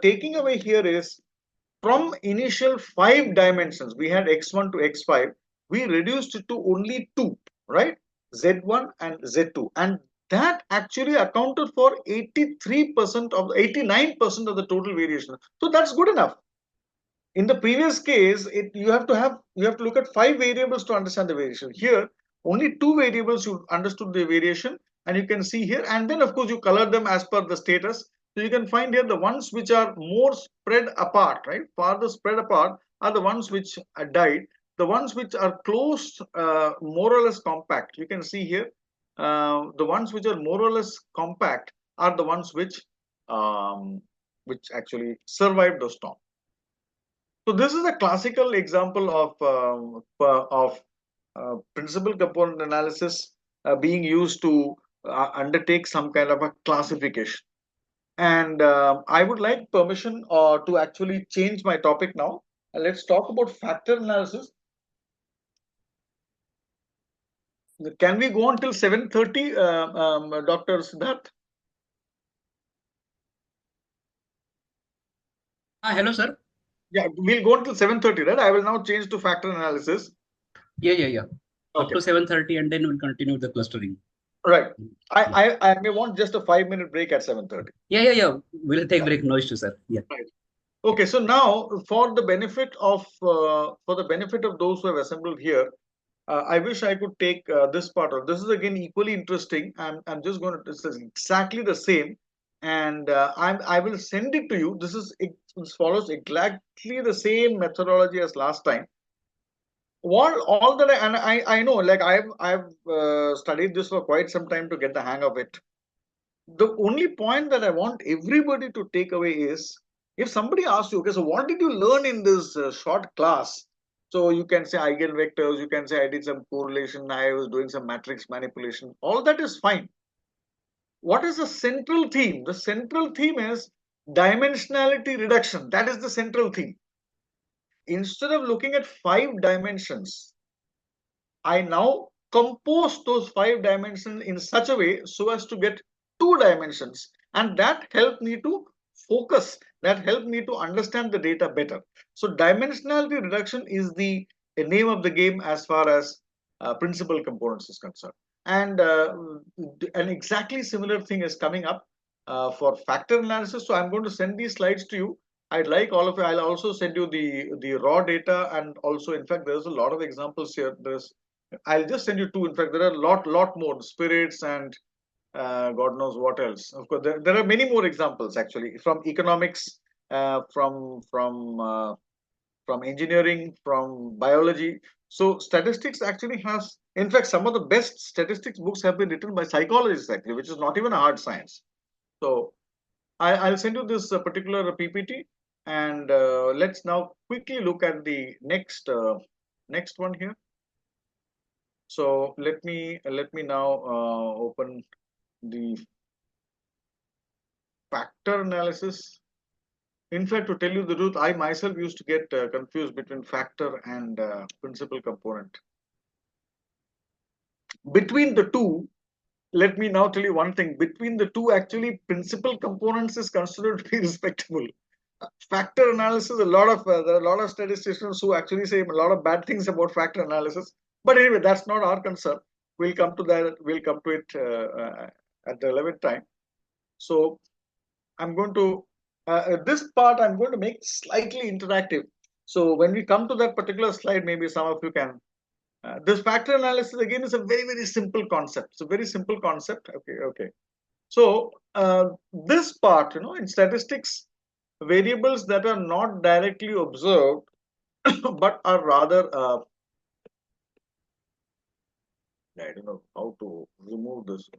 taking away here is, from initial 5 dimensions, we had x1 to x5, we reduced it to only 2, right? Z1 and Z2. And that actually accounted for 83% of 89% of the total variation. So that's good enough. In the previous case, you have to look at 5 variables to understand the variation. Here, only 2 variables you understood the variation, and you can see here. And then, of course, you color them as per the status. So you can find here the ones which are more spread apart, right? Farther spread apart are the ones which died. The ones which are close, more or less compact, you can see here. The ones which are more or less compact are the ones which actually survived the storm. So this is a classical example of principal component analysis being used to undertake some kind of a classification. And I would like permission to actually change my topic now. Let's talk about factor analysis. Can we go on till 7:30, Dr. Siddharth? Hello, sir. Yeah, we'll go until 7:30, right? I will now change to factor analysis. Yeah. Up Okay. to 7:30, and then we'll continue the clustering. Right. I may want just a 5-minute break at 7:30. Yeah. We'll take break. No issue, sir. Yeah. Right. Okay. So now, for the benefit of those who have assembled here, I wish I could take this part of this is again equally interesting. I'm just going to this is exactly the same, and I will send it to you. It follows exactly the same methodology as last time. All that I know, like I've studied this for quite some time to get the hang of it. The only point that I want everybody to take away is, if somebody asks you, okay, so what did you learn in this short class? So you can say eigenvectors, you can say I did some correlation, I was doing some matrix manipulation. All that is fine. What is the central theme? The central theme is dimensionality reduction. That is the central theme. Instead of looking at 5 dimensions, I now compose those 5 dimensions in such a way so as to get 2 dimensions. And that helped me to focus, that helped me to understand the data better. So dimensionality reduction is the name of the game as far as principal components is concerned. And an exactly similar thing is coming up for factor analysis. So I'm going to send these slides to you. I'd like all of you. I'll also send you the raw data, and also, in fact, there's a lot of examples here. I'll just send you two. In fact, there are a lot more spirits and God knows what else. Of course, there are many more examples actually from economics, from engineering, from biology. So statistics actually has, in fact, some of the best statistics books have been written by psychologists actually, which is not even a hard science. So I'll send you this particular PPT, and let's now quickly look at the next one here. So let me now open the factor analysis. In fact, to tell you the truth, I myself used to get confused between factor and principal component. Between the two, let me now tell you one thing. Between the two, actually, principal components is considered to be respectable. Factor analysis, there are a lot of statisticians who actually say a lot of bad things about factor analysis. But anyway, that's not our concern. We'll come to that. We'll come to it at the relevant time. So I'm going to this part I'm going to make slightly interactive. So when we come to that particular slide, maybe some of you can. This factor analysis again is a very simple concept. It's a very simple concept. Okay. So this part, in statistics, variables that are not directly observed but are rather I don't know how to remove this.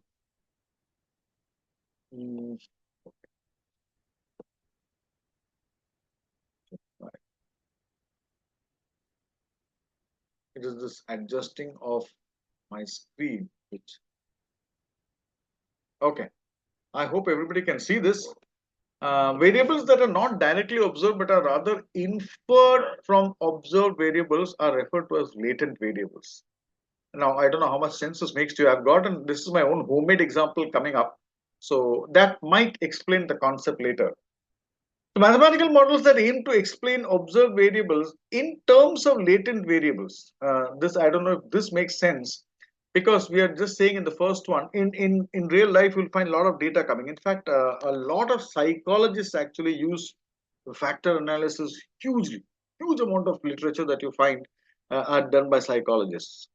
It is this adjusting of my screen. Okay, I hope everybody can see this. Variables that are not directly observed but are rather inferred from observed variables are referred to as latent variables. Now, I don't know how much sense this makes to you. I've gotten this is my own homemade example coming up, so that might explain the concept later. So mathematical models that aim to explain observed variables in terms of latent variables. This I don't know if this makes sense, because we are just saying in the first one, in real life you'll find a lot of data coming. In fact, a lot of psychologists actually use factor analysis hugely. Huge amount of literature that you find are done by psychologists.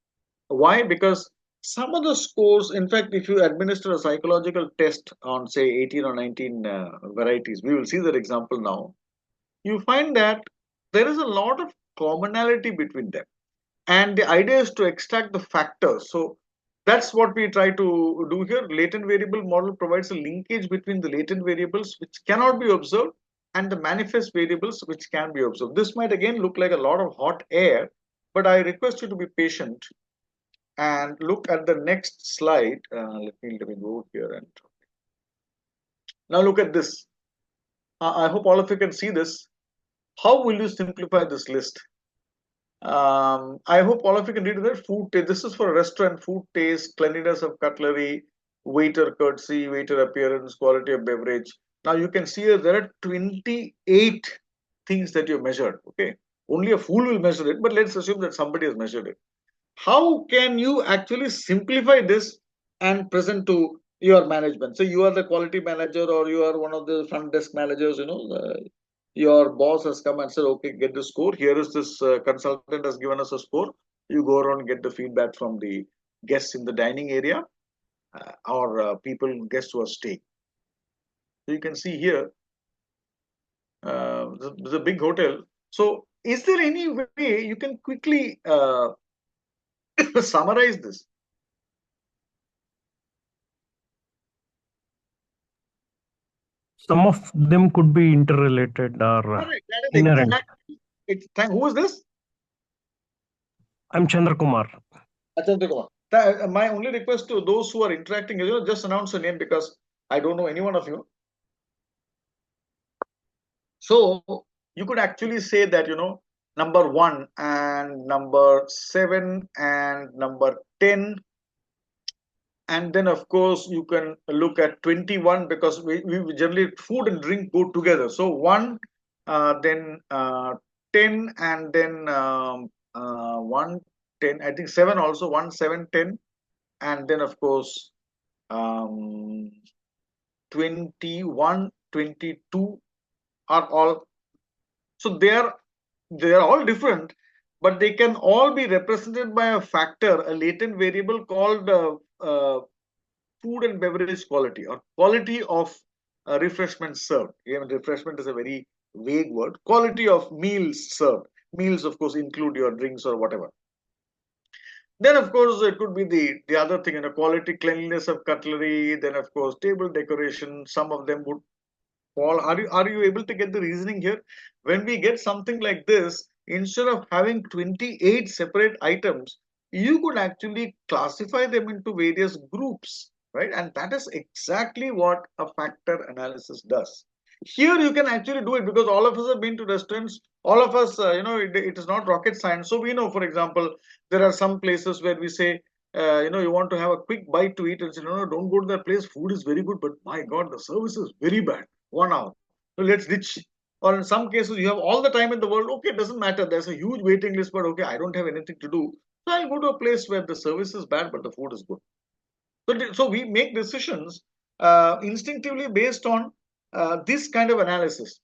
Why? Because some of the scores, in fact, if you administer a psychological test on, say, 18 or 19 varieties, we will see that example now, you find that there is a lot of commonality between them. And the idea is to extract the factors. So that's what we try to do here. Latent variable model provides a linkage between the latent variables which cannot be observed and the manifest variables which can be observed. This might again look like a lot of hot air, but I request you to be patient and look at the next slide. Let me go here and Now look at this. I hope all of you can see this. How will you simplify this list? I hope all of you can read that food taste. This is for a restaurant: food taste, cleanliness of cutlery, waiter courtesy, waiter appearance, quality of beverage. Now you can see here there are 28 things that you measured. Okay, only a fool will measure it, but let's assume that somebody has measured it. How can you actually simplify this and present to your management? So you are the quality manager or you are one of the front desk managers, your boss has come and said, okay, get the score. Here is this consultant has given us a score. You go around and get the feedback from the guests in the dining area or people, guests who are staying. So you can see here, the big hotel. So is there any way you can quickly summarize this? Some of them could be interrelated or Correct. That is inherent. exactly. Who is this? I'm Chandra Kumar. Chandra Kumar. My only request to those who are interacting is, just announce a name because I don't know any one of you. So you could actually say that, number 1 and number 7 and number 10. And then, of course, you can look at 21 because we generally food and drink go together. So 1, then 10, and then 1, 10. I think 7 also, 1, 7, 10. And then, of course, 21, 22 are all. So they are all different, but they can all be represented by a factor, a latent variable called food and beverage quality or quality of refreshment served. Even refreshment is a very vague word. Quality of meals served. Meals, of course, include your drinks or whatever. Then, of course, it could be the other thing, quality, cleanliness of cutlery. Then, of course, table decoration. Some of them would fall. Are you able to get the reasoning here? When we get something like this, instead of having 28 separate items, you could actually classify them into various groups, right? And that is exactly what a factor analysis does. Here you can actually do it because all of us have been to restaurants. All of us, it is not rocket science. So we know, for example, there are some places where we say, you want to have a quick bite to eat and say, no, don't go to that place. Food is very good, but my God, the service is very bad. 1 hour. So let's ditch. Or in some cases, you have all the time in the world. Okay, it doesn't matter. There's a huge waiting list, but okay, I don't have anything to do. So I'll go to a place where the service is bad, but the food is good. So we make decisions instinctively based on this kind of analysis.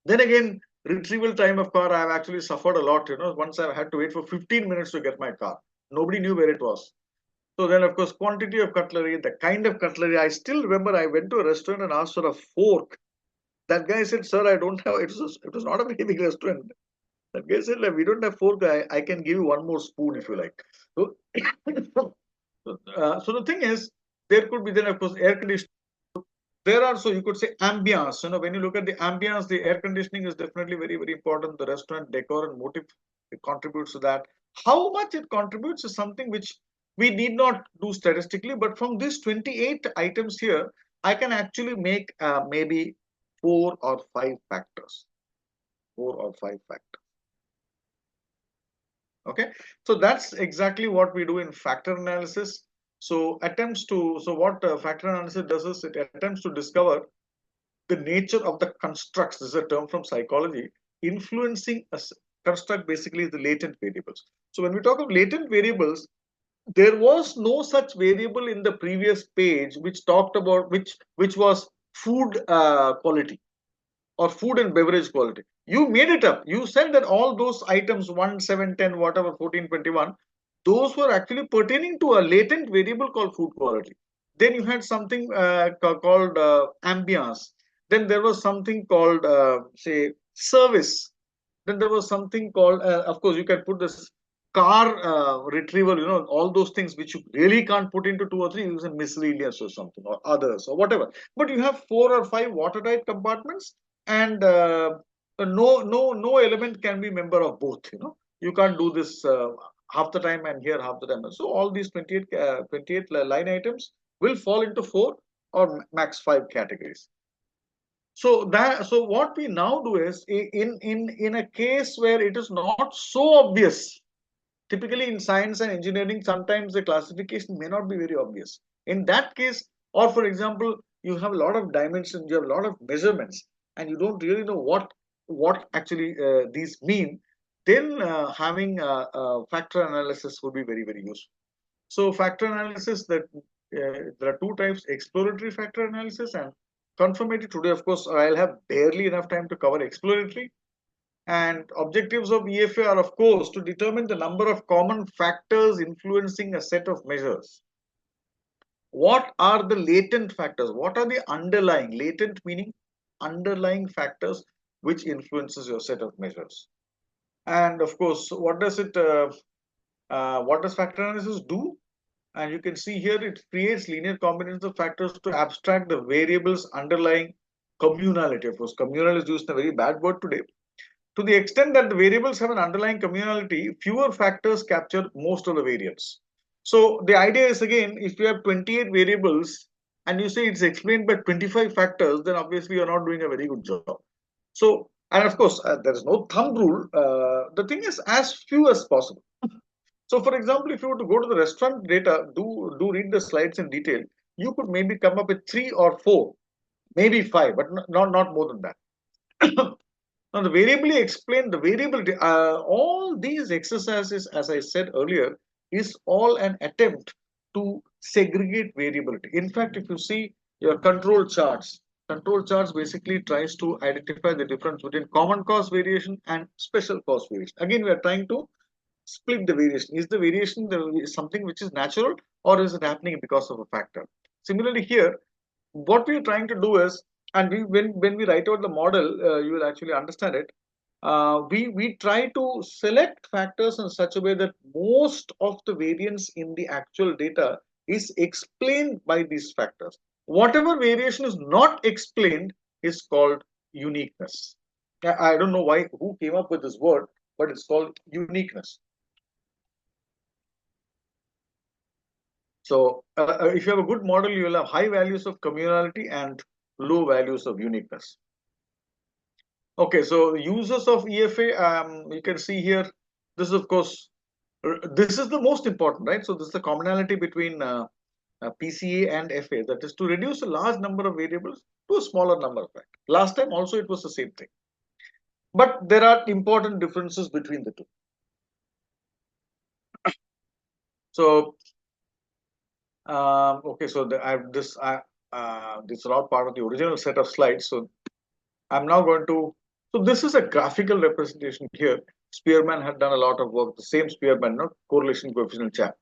Then again, retrieval time of car, I've actually suffered a lot. Once I've had to wait for 15 minutes to get my car. Nobody knew where it was. So then, of course, quantity of cutlery, the kind of cutlery. I still remember I went to a restaurant and asked for a fork. That guy said, "Sir, I don't have." It was not a very big restaurant. That guy said, "Like, we don't have fork. I can give you one more spoon if you like." So, so the thing is, there could be then, of course, air conditioning. There are, so you could say, ambience. When you look at the ambience, the air conditioning is definitely very, very important. The restaurant decor and motif, it contributes to that. How much it contributes is something which we need not do statistically, but from these 28 items here, I can actually make maybe 4 or 5 factors. 4 or 5 factors. Okay, so that's exactly what we do in factor analysis. So what factor analysis does is it attempts to discover the nature of the constructs. This is a term from psychology. Influencing a construct basically is the latent variables. So when we talk of latent variables, there was no such variable in the previous page which talked about which was food quality or food and beverage quality. You made it up. You said that all those items 1, 7, 10, whatever, 14, 21, those were actually pertaining to a latent variable called food quality. Then you had something called ambience. Then there was something called, say, service. Then there was something called, of course, you can put this car retrieval, all those things which you really can't put into 2 or 3, use a miscellaneous or something or others or whatever. But you have 4 or 5 watertight compartments, and no element can be member of both. You can't do this half the time and here half the time. So all these 28 line items will fall into 4 or max 5 categories. So what we now do is in a case where it is not so obvious. Typically in science and engineering, sometimes the classification may not be very obvious. In that case, or for example, you have a lot of dimensions, you have a lot of measurements, and you don't really know what actually these mean. Then having factor analysis would be very very useful. So factor analysis, that there are two types: exploratory factor analysis and confirmatory. Today, of course, I'll have barely enough time to cover exploratory. And objectives of EFA are, of course, to determine the number of common factors influencing a set of measures. What are the latent factors? What are the underlying, latent meaning underlying factors which influences your set of measures? And of course, what does factor analysis do? And you can see here it creates linear combinations of factors to abstract the variables underlying communality. Of course, communal is used in a very bad word today. To the extent that the variables have an underlying communality, fewer factors capture most of the variance. So the idea is, again, if you have 28 variables and you say it's explained by 25 factors, then obviously you're not doing a very good job. So, and of course, there is no thumb rule. The thing is as few as possible. So, for example, if you were to go to the restaurant data, do read the slides in detail, you could maybe come up with 3 or 4, maybe 5, but not more than that. Now, the variably explained, the variability, all these exercises, as I said earlier, is all an attempt to segregate variability. In fact, if you see your control charts basically tries to identify the difference between common cause variation and special cause variation. Again, we are trying to split the variation. Is the variation something which is natural, or is it happening because of a factor? Similarly here, what we are trying to do is, and when we write out the model, you will actually understand it. We try to select factors in such a way that most of the variance in the actual data is explained by these factors. Whatever variation is not explained is called uniqueness. I don't know who came up with this word, but it's called uniqueness. So if you have a good model, you will have high values of communality and low values of uniqueness. Okay, so users of EFA, you can see here, this is of course, this is the most important, right? So this is the commonality between PCA and FA, that is to reduce a large number of variables to a smaller number of factors. Last time also it was the same thing. But there are important differences between the two. So okay, so this is all part of the original set of slides. So I'm now going to. So this is a graphical representation here. Spearman had done a lot of work. The same Spearman, not correlation coefficient chap.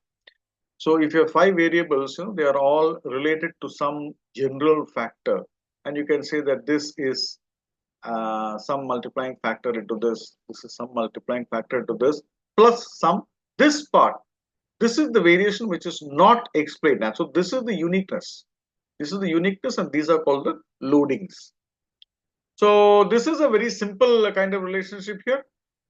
So if you have 5 variables, they are all related to some general factor, and you can say that this is some multiplying factor into this. This is some multiplying factor into this plus some. This part. This is the variation which is not explained. And so this is the uniqueness. This is the uniqueness, and these are called the loadings. So this is a very simple kind of relationship here.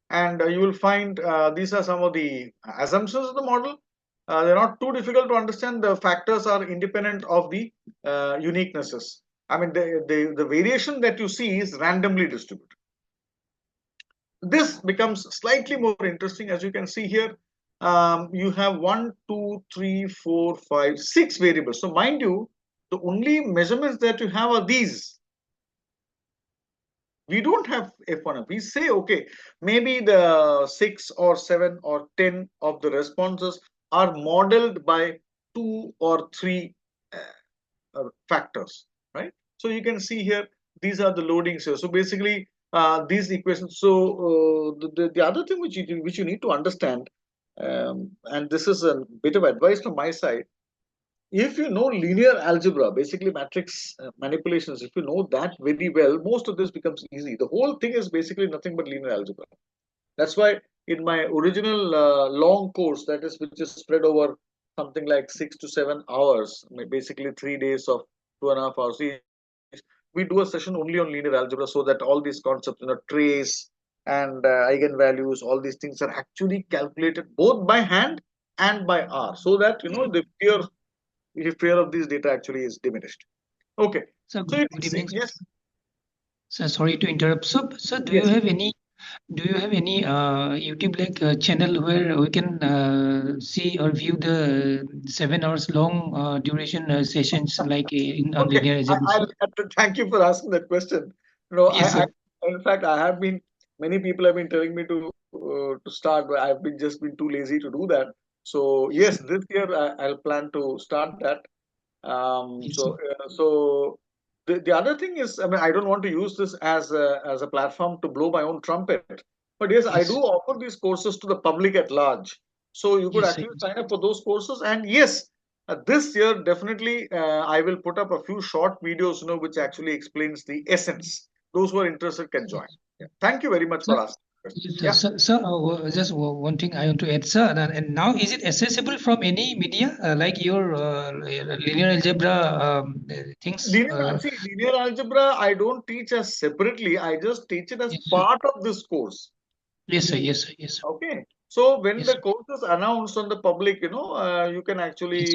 And you will find these are some of the assumptions of the model. They're not too difficult to understand. The factors are independent of the uniquenesses. I mean, the variation that you see is randomly distributed. This becomes slightly more interesting. As you can see here, you have 1, 2, 3, 4, 5, 6 variables. So mind you, the only measurements that you have are these. We don't have F1. We say, okay, maybe the 6 or 7 or 10 of the responses are modeled by 2 or 3 factors, right? So you can see here, these are the loadings here. So basically, these equations. So the other thing which you need to understand, and this is a bit of advice from my side. If you know linear algebra, basically matrix manipulations, if you know that very well, most of this becomes easy. The whole thing is basically nothing but linear algebra. That's why in my original long course, that is, which is spread over something like 6 to 7 hours, basically 3 days of 2.5 hours each, we do a session only on linear algebra, so that all these concepts, trace and eigenvalues, all these things are actually calculated both by hand and by R, so that the fear of these data actually is diminished. Okay. So So you good can see, evening. yes. So sorry to interrupt. So do Yes. you have any YouTube channel where we can see or view the 7 hours long duration sessions like in on Okay. linear algebra? Thank you for asking that question. You know, Yes, sir. in fact, I have been, many people have been telling me to start, but I've been just been too lazy to do that. So Yes, yes, sir. this year I'll plan to start that. Yes, sir. So the other thing is, I mean, I don't want to use this as a platform to blow my own trumpet, but yes, I do Yes. offer these courses to the public at large. So you could Yes, sir. actually sign up for those courses, and yes, this year definitely I will put up a few short videos, which actually explains the essence. Those who are interested can join. Yeah. Thank you very much Sir, for asking the question. yes, Yeah. sir, just one thing I want to add, sir. And now, is it accessible from any media like your linear algebra things? Linear algebra, I don't teach as separately. I just teach it as Yes, sir. part of this course. Yes, sir. Yes, sir. Yes, sir. Okay. So when Yes, the sir. course is announced on the public, you can Yes, sir. actually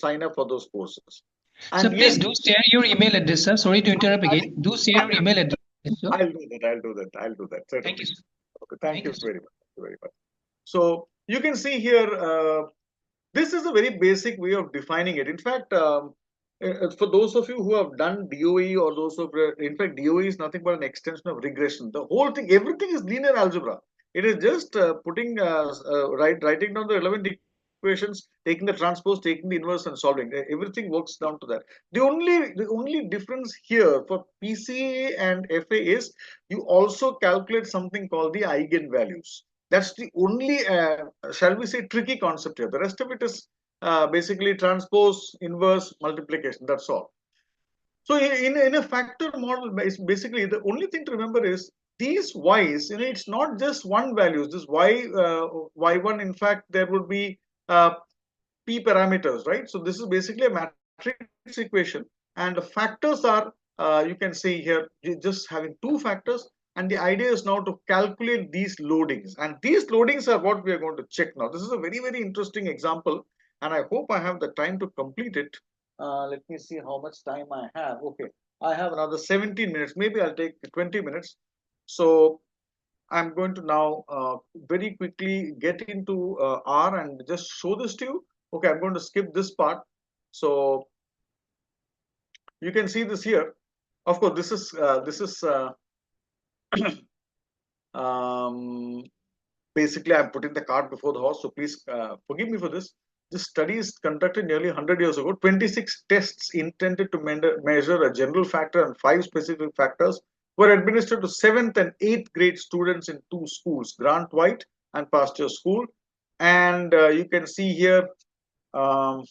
sign up for those courses. So And please yes, do share your email address, sir. Sorry to interrupt again. Do share your email address, sir. I'll do that. I'll do that. I'll do that. Thank you, Certainly. sir. Okay. Thank Thank you, you sir. very much. Thank you very much. So you can see here, this is a very basic way of defining it. In fact, for those of you who have done DOE or those of, in fact, DOE is nothing but an extension of regression. The whole thing, everything is linear algebra. It is just writing down the relevant equations, taking the transpose, taking the inverse, and solving. Everything works down to that. The only difference here for PCA and FA is you also calculate something called the eigenvalues. That's the only, shall we say, tricky concept here. The rest of it is basically transpose, inverse, multiplication. That's all. So in a factor model, basically the only thing to remember is these y's. It's not just one values. This y1. In fact, there would be uh, p parameters, right? So this is basically a matrix equation, and the factors are, you can see here, just having two factors, and the idea is now to calculate these loadings, and these loadings are what we are going to check now. This is a very, very interesting example, and I hope I have the time to complete it. Let me see how much time I have. Okay, I have another 17 minutes. Maybe I'll take 20 minutes. So I'm going to now very quickly get into R and just show this to you. Okay, I'm going to skip this part. So you can see this here. Of course, this is um, basically I'm putting the cart before the horse. So please forgive me for this. This study is conducted nearly 100 years ago. 26 tests intended to measure a general factor and 5 specific factors were administered to 7th and 8th grade students in 2 schools, Grant White and Pasteur School. And you can see here, um,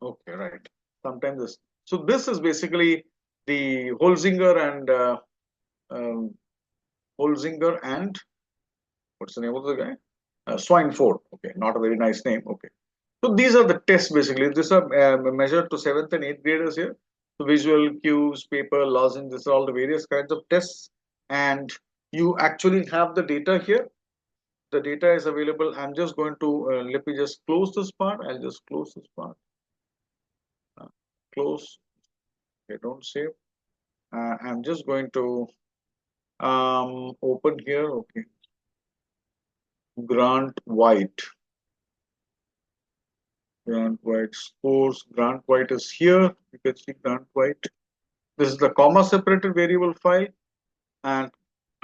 okay, right. Sometimes this. So this is basically the um, Holzinger and what's the name of the guy? Swineford. Okay, not a very nice name. Okay. So these are the tests basically. These are measured to 7th and 8th graders here. So visual cues, paper, lozenge, these are all the various kinds of tests. And you actually have the data here. The data is available. I'm just going to, let me just close this part. I'll just close this part. Close. Okay, don't save. I'm just going to open here. Okay. Grant White. Grant White scores. Grant White is here. You can see Grant White. This is the comma separated variable file, and,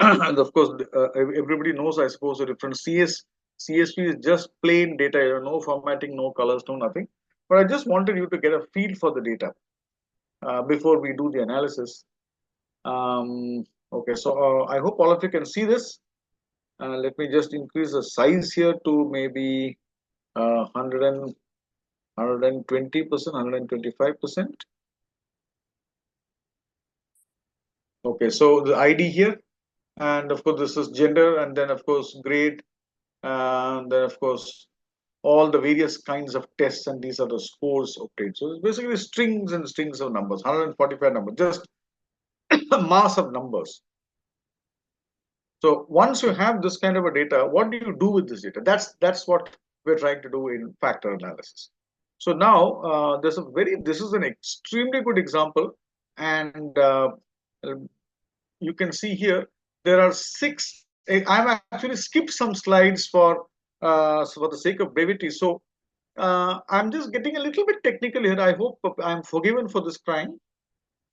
and of course everybody knows, I suppose, the different CSV is just plain data, no formatting, no colors, no nothing. But I just wanted you to get a feel for the data before we do the analysis. Okay, so I hope all of you can see this. Let me just increase the size here to maybe 120%, 125%. Okay, so the ID here, and of course this is gender, and then of course grade, and then of course all the various kinds of tests, and these are the scores obtained. So it's basically strings and strings of numbers, 145 numbers, just a mass of numbers. So once you have this kind of a data, what do you do with this data? That's what we're trying to do in factor analysis. So now this is an extremely good example, and you can see here there are six. I'm actually skipped some slides for the sake of brevity. So I'm just getting a little bit technical here. I hope I'm forgiven for this crime.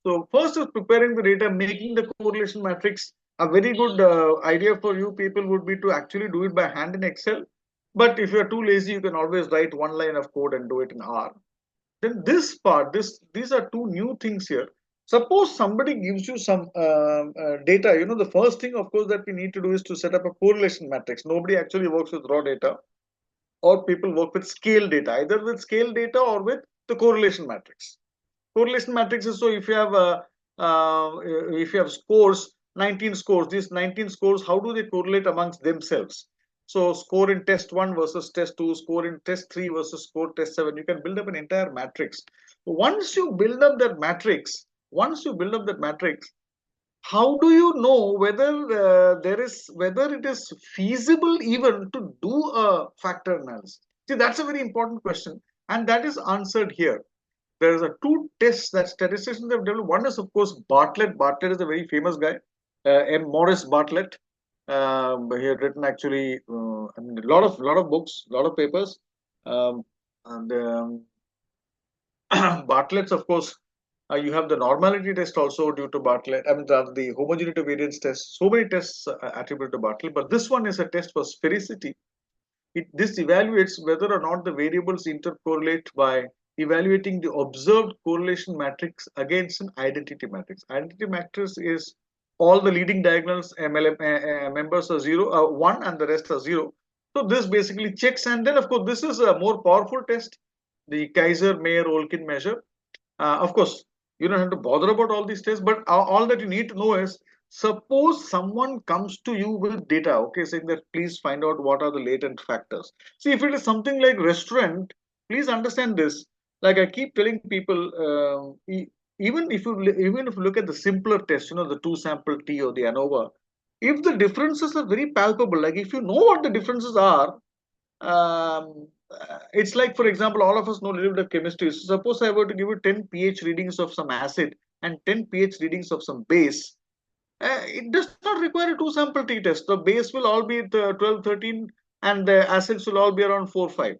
So first is preparing the data, making the correlation matrix. A very good idea for you people would be to actually do it by hand in Excel. But if you're too lazy, you can always write one line of code and do it in R. Then this part, these are two new things here. Suppose somebody gives you some data, the first thing, of course, that we need to do is to set up a correlation matrix. Nobody actually works with raw data, or people work with scale data, either with scale data or with the correlation matrix. Correlation matrix is, so if you have scores, 19 scores, these 19 scores, how do they correlate amongst themselves? So score in test 1 versus test 2, score in test 3 versus score test 7. You can build up an entire matrix. Once you build up that matrix, how do you know whether whether it is feasible even to do a factor analysis? See, that's a very important question, and that is answered here. There is a two tests that statisticians have developed. One is, of course, Bartlett. Bartlett is a very famous guy, M. Morris Bartlett. He had written actually a lot of books, a lot of papers. And Bartlett's, of course, you have the normality test also due to Bartlett. I mean, the homogeneity variance test. So many tests attributed to Bartlett, but this one is a test for sphericity. This evaluates whether or not the variables intercorrelate by evaluating the observed correlation matrix against an identity matrix. Identity matrix is all the leading diagonals members are 1 and the rest are 0. So this basically checks, and then of course this is a more powerful test, the Kaiser-Meyer-Olkin measure. Of course, you don't have to bother about all these tests, but all that you need to know is, suppose someone comes to you with data, okay, saying that please find out what are the latent factors. See, if it is something like restaurant, please understand this. Like I keep telling people, even if you look at the simpler test, the two sample T or the ANOVA, if the differences are very palpable, like if you know what the differences are, it's like, for example, all of us know a little bit of chemistry. So suppose I were to give you 10 pH readings of some acid and 10 pH readings of some base, it does not require a two sample T test. The base will all be at 12, 13, and the acids will all be around 4, 5.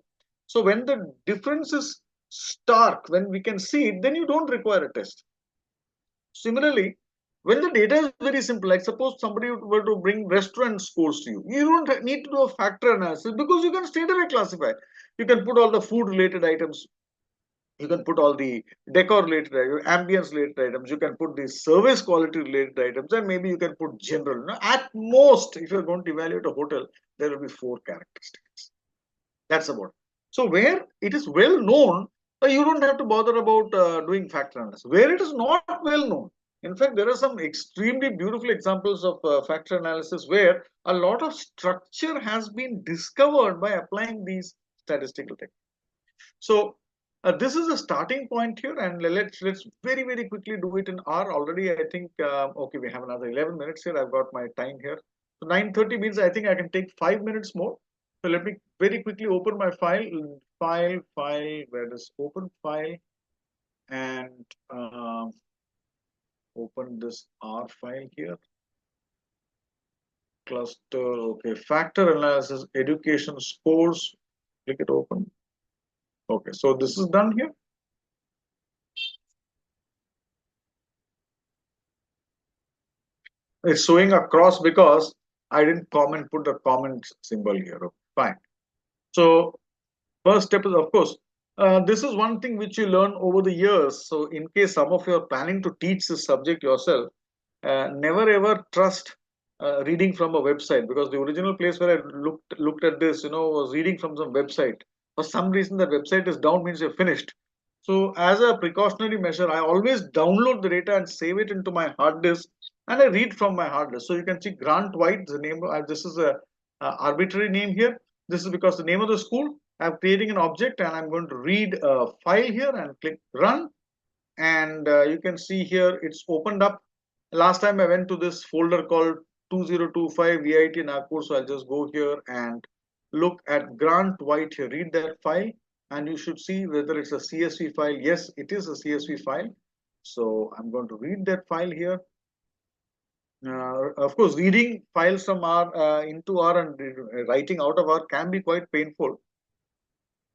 So when the difference is stark, when we can see it, then you don't require a test. Similarly, when the data is very simple, like suppose somebody were to bring restaurant scores to you, you don't need to do a factor analysis because you can straight away classify. You can put all the food related items, you can put all the decor related items, ambience related items, you can put the service quality related items, and maybe you can put general. At most, if you're going to evaluate a hotel, there will be 4 characteristics. That's about it. So where it is well known, you don't have to bother about doing factor analysis. Where it is not well known, in fact, there are some extremely beautiful examples of factor analysis where a lot of structure has been discovered by applying these statistical techniques. So this is a starting point here, and let's very quickly do it in R. Already, I think okay, we have another 11 minutes here. I've got my time here. So 9:30 means I think I can take 5 minutes more. So let me very quickly open my file. Where is open file? And open this R file here. Cluster, okay, factor analysis, education scores. Click it open. Okay, so this is done here. It's showing across because I didn't put the comment symbol here. Okay, fine. So first step is, of course, this is one thing which you learn over the years. So in case some of you are planning to teach this subject yourself, never ever trust reading from a website, because the original place where I looked at this, was reading from some website. For some reason, that website is down, means you're finished. So as a precautionary measure, I always download the data and save it into my hard disk, and I read from my hard disk. So you can see Grant White, the name. This is a arbitrary name here. This is because the name of the school. I'm creating an object, and I'm going to read a file here and click run. And you can see here it's opened up. Last time I went to this folder called 2025 VIT Nagpur. So I'll just go here and look at Grant White here, read that file, and you should see whether it's a CSV file. Yes, it is a CSV file. So I'm going to read that file here. Of course, reading files from R into R and writing out of R can be quite painful.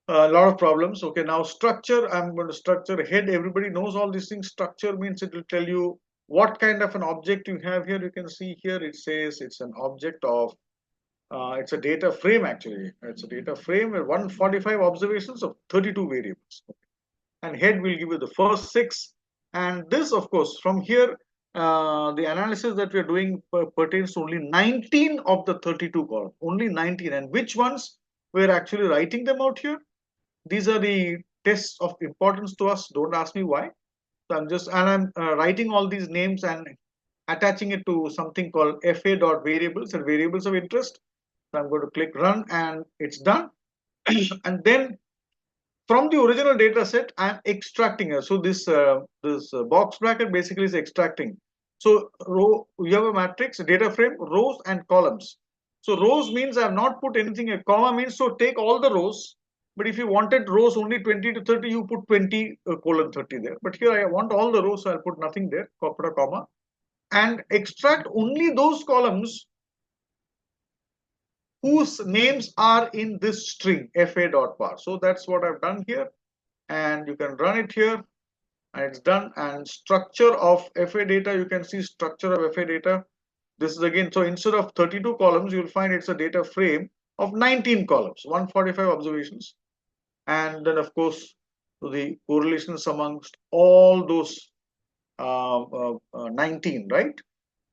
A lot of problems. Okay, now structure. I'm going to structure head. Everybody knows all these things. Structure means it will tell you what kind of an object you have here. You can see here it says it's an object of, it's a data frame actually. It's a data frame with 145 observations of 32 variables. And head will give you the first 6. And this, of course, from here, the analysis that we are doing pertains to only 19 of the 32 columns. Only 19. And which ones we're actually writing them out here? These are the tests of importance to us. Don't ask me why. So I'm writing all these names and attaching it to something called fa.variables and variables of interest. So I'm going to click run and it's done. And then from the original data set, I'm extracting it. So this box bracket basically is extracting. So you have a matrix, a data frame, rows and columns. So rows means I have not put anything. A comma means so take all the rows. But if you wanted rows only 20 to 30, you put 20 colon 30 there. But here I want all the rows, so I'll put nothing there, put a comma, and extract only those columns whose names are in this string fa.var. So that's what I've done here, and you can run it here, and it's done. And structure of fa data, you can see structure of fa data. This is again, so instead of 32 columns, you'll find it's a data frame of 19 columns, 145 observations. And then of course, the correlations amongst all those 19, right?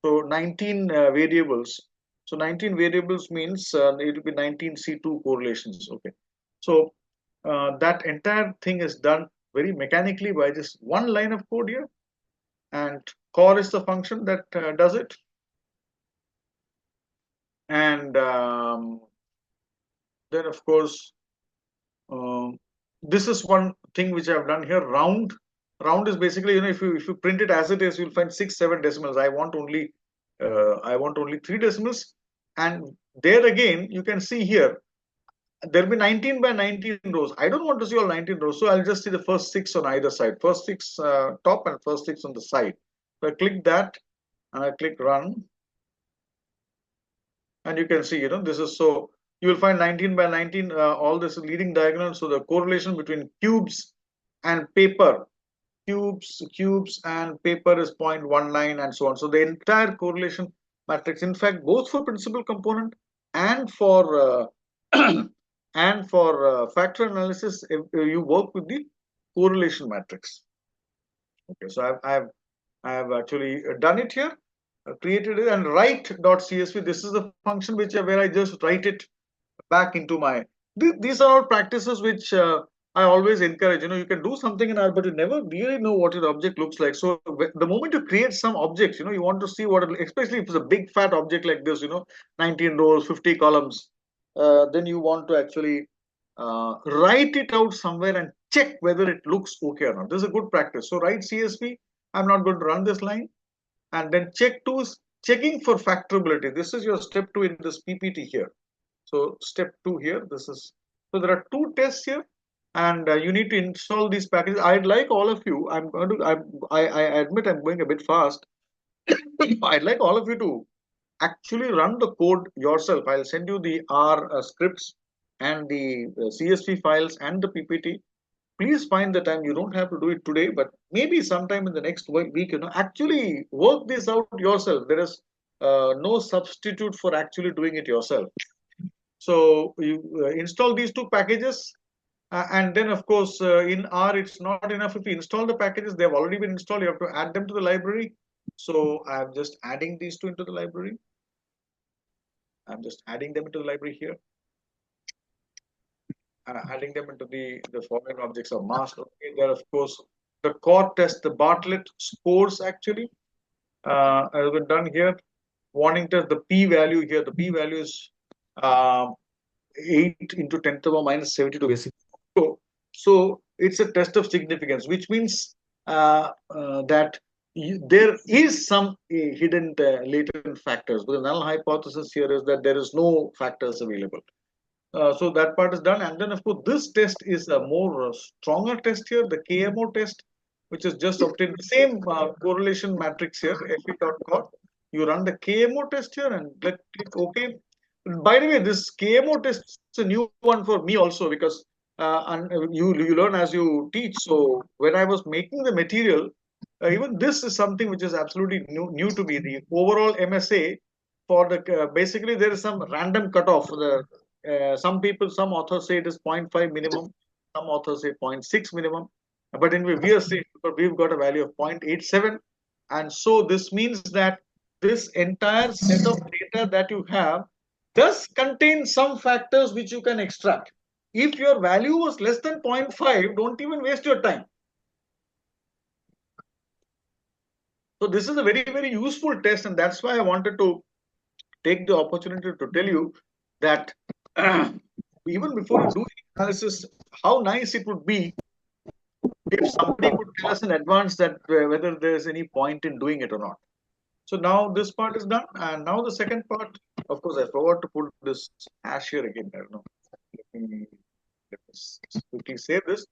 So 19 variables. So 19 variables means it will be 19 C2 correlations. Okay. So that entire thing is done very mechanically by just one line of code here. And core is the function that does it. And then of course, this is one thing which I've done here. Round is basically, if you print it as it is, you'll find 6, 7 decimals. I want only 3 decimals. And there again, you can see here, there'll be 19 by 19 rows. I don't want to see all 19 rows, so I'll just see the first 6 on either side. First 6 top and first 6 on the side. So I click that and I click run. And you can see, this is so. You will find 19 by 19, all this leading diagonal. So the correlation between cubes and paper, cubes and paper is 0.19 and so on. So the entire correlation matrix, in fact, both for principal component and for factor analysis, you work with the correlation matrix. Okay, so I have actually done it here. Created it, and write.csv. This is the function where I just write it back into my. These are all practices which I always encourage. You can do something in R, but you never really know what your object looks like. So the moment you create some objects, you want to see what, especially if it's a big fat object like this, 19 rows, 50 columns, then you want to actually write it out somewhere and check whether it looks okay or not. This is a good practice. So write CSV. I'm not going to run this line. And then check 2 is checking for factorability. This is your step 2 in this PPT here. So step 2 here, so there are 2 tests here, and you need to install these packages. I'd like all of you, I admit I'm going a bit fast. I'd like all of you to actually run the code yourself. I'll send you the R scripts and the CSV files and the PPT. Please find the time. You don't have to do it today, but maybe sometime in the next week, actually work this out yourself. There is no substitute for actually doing it yourself. So you install these 2 packages, and then of course in R it's not enough if you install the packages. They have already been installed. You have to add them to the library. So I'm just adding these 2 into the library. I'm just adding them into the library here. Adding them into the following objects of mask. Okay, there of course the core test, the Bartlett scores actually has been done here. Warning test, the p-value here. The p-value is 8 into 10 to the power minus 72 basically. So it's a test of significance, which means that there is some hidden latent factors. But the null hypothesis here is that there is no factors available. So that part is done. And then, of course, this test is a more stronger test here, the KMO test, which is just obtained the same correlation matrix here, fe.cot. You run the KMO test here and click OK. By the way, this KMO test is a new one for me also, because and you learn as you teach. So when I was making the material, even this is something which is absolutely new to me. The overall MSA for the basically there is some random cutoff. Some people, some authors say it is 0.5 minimum, some authors say 0.6 minimum, but in we are saying we've got a value of 0.87, and so this means that this entire set of data that you have does contain some factors which you can extract. If your value was less than 0.5, don't even waste your time. So this is a very useful test, and that's why I wanted to take the opportunity to tell you that even before you do analysis, how nice it would be if somebody could tell us in advance that whether there's any point in doing it or not. So now this part is done, and now the second part. Of course, I forgot to put this hash here again. I don't know. Let me quickly save this.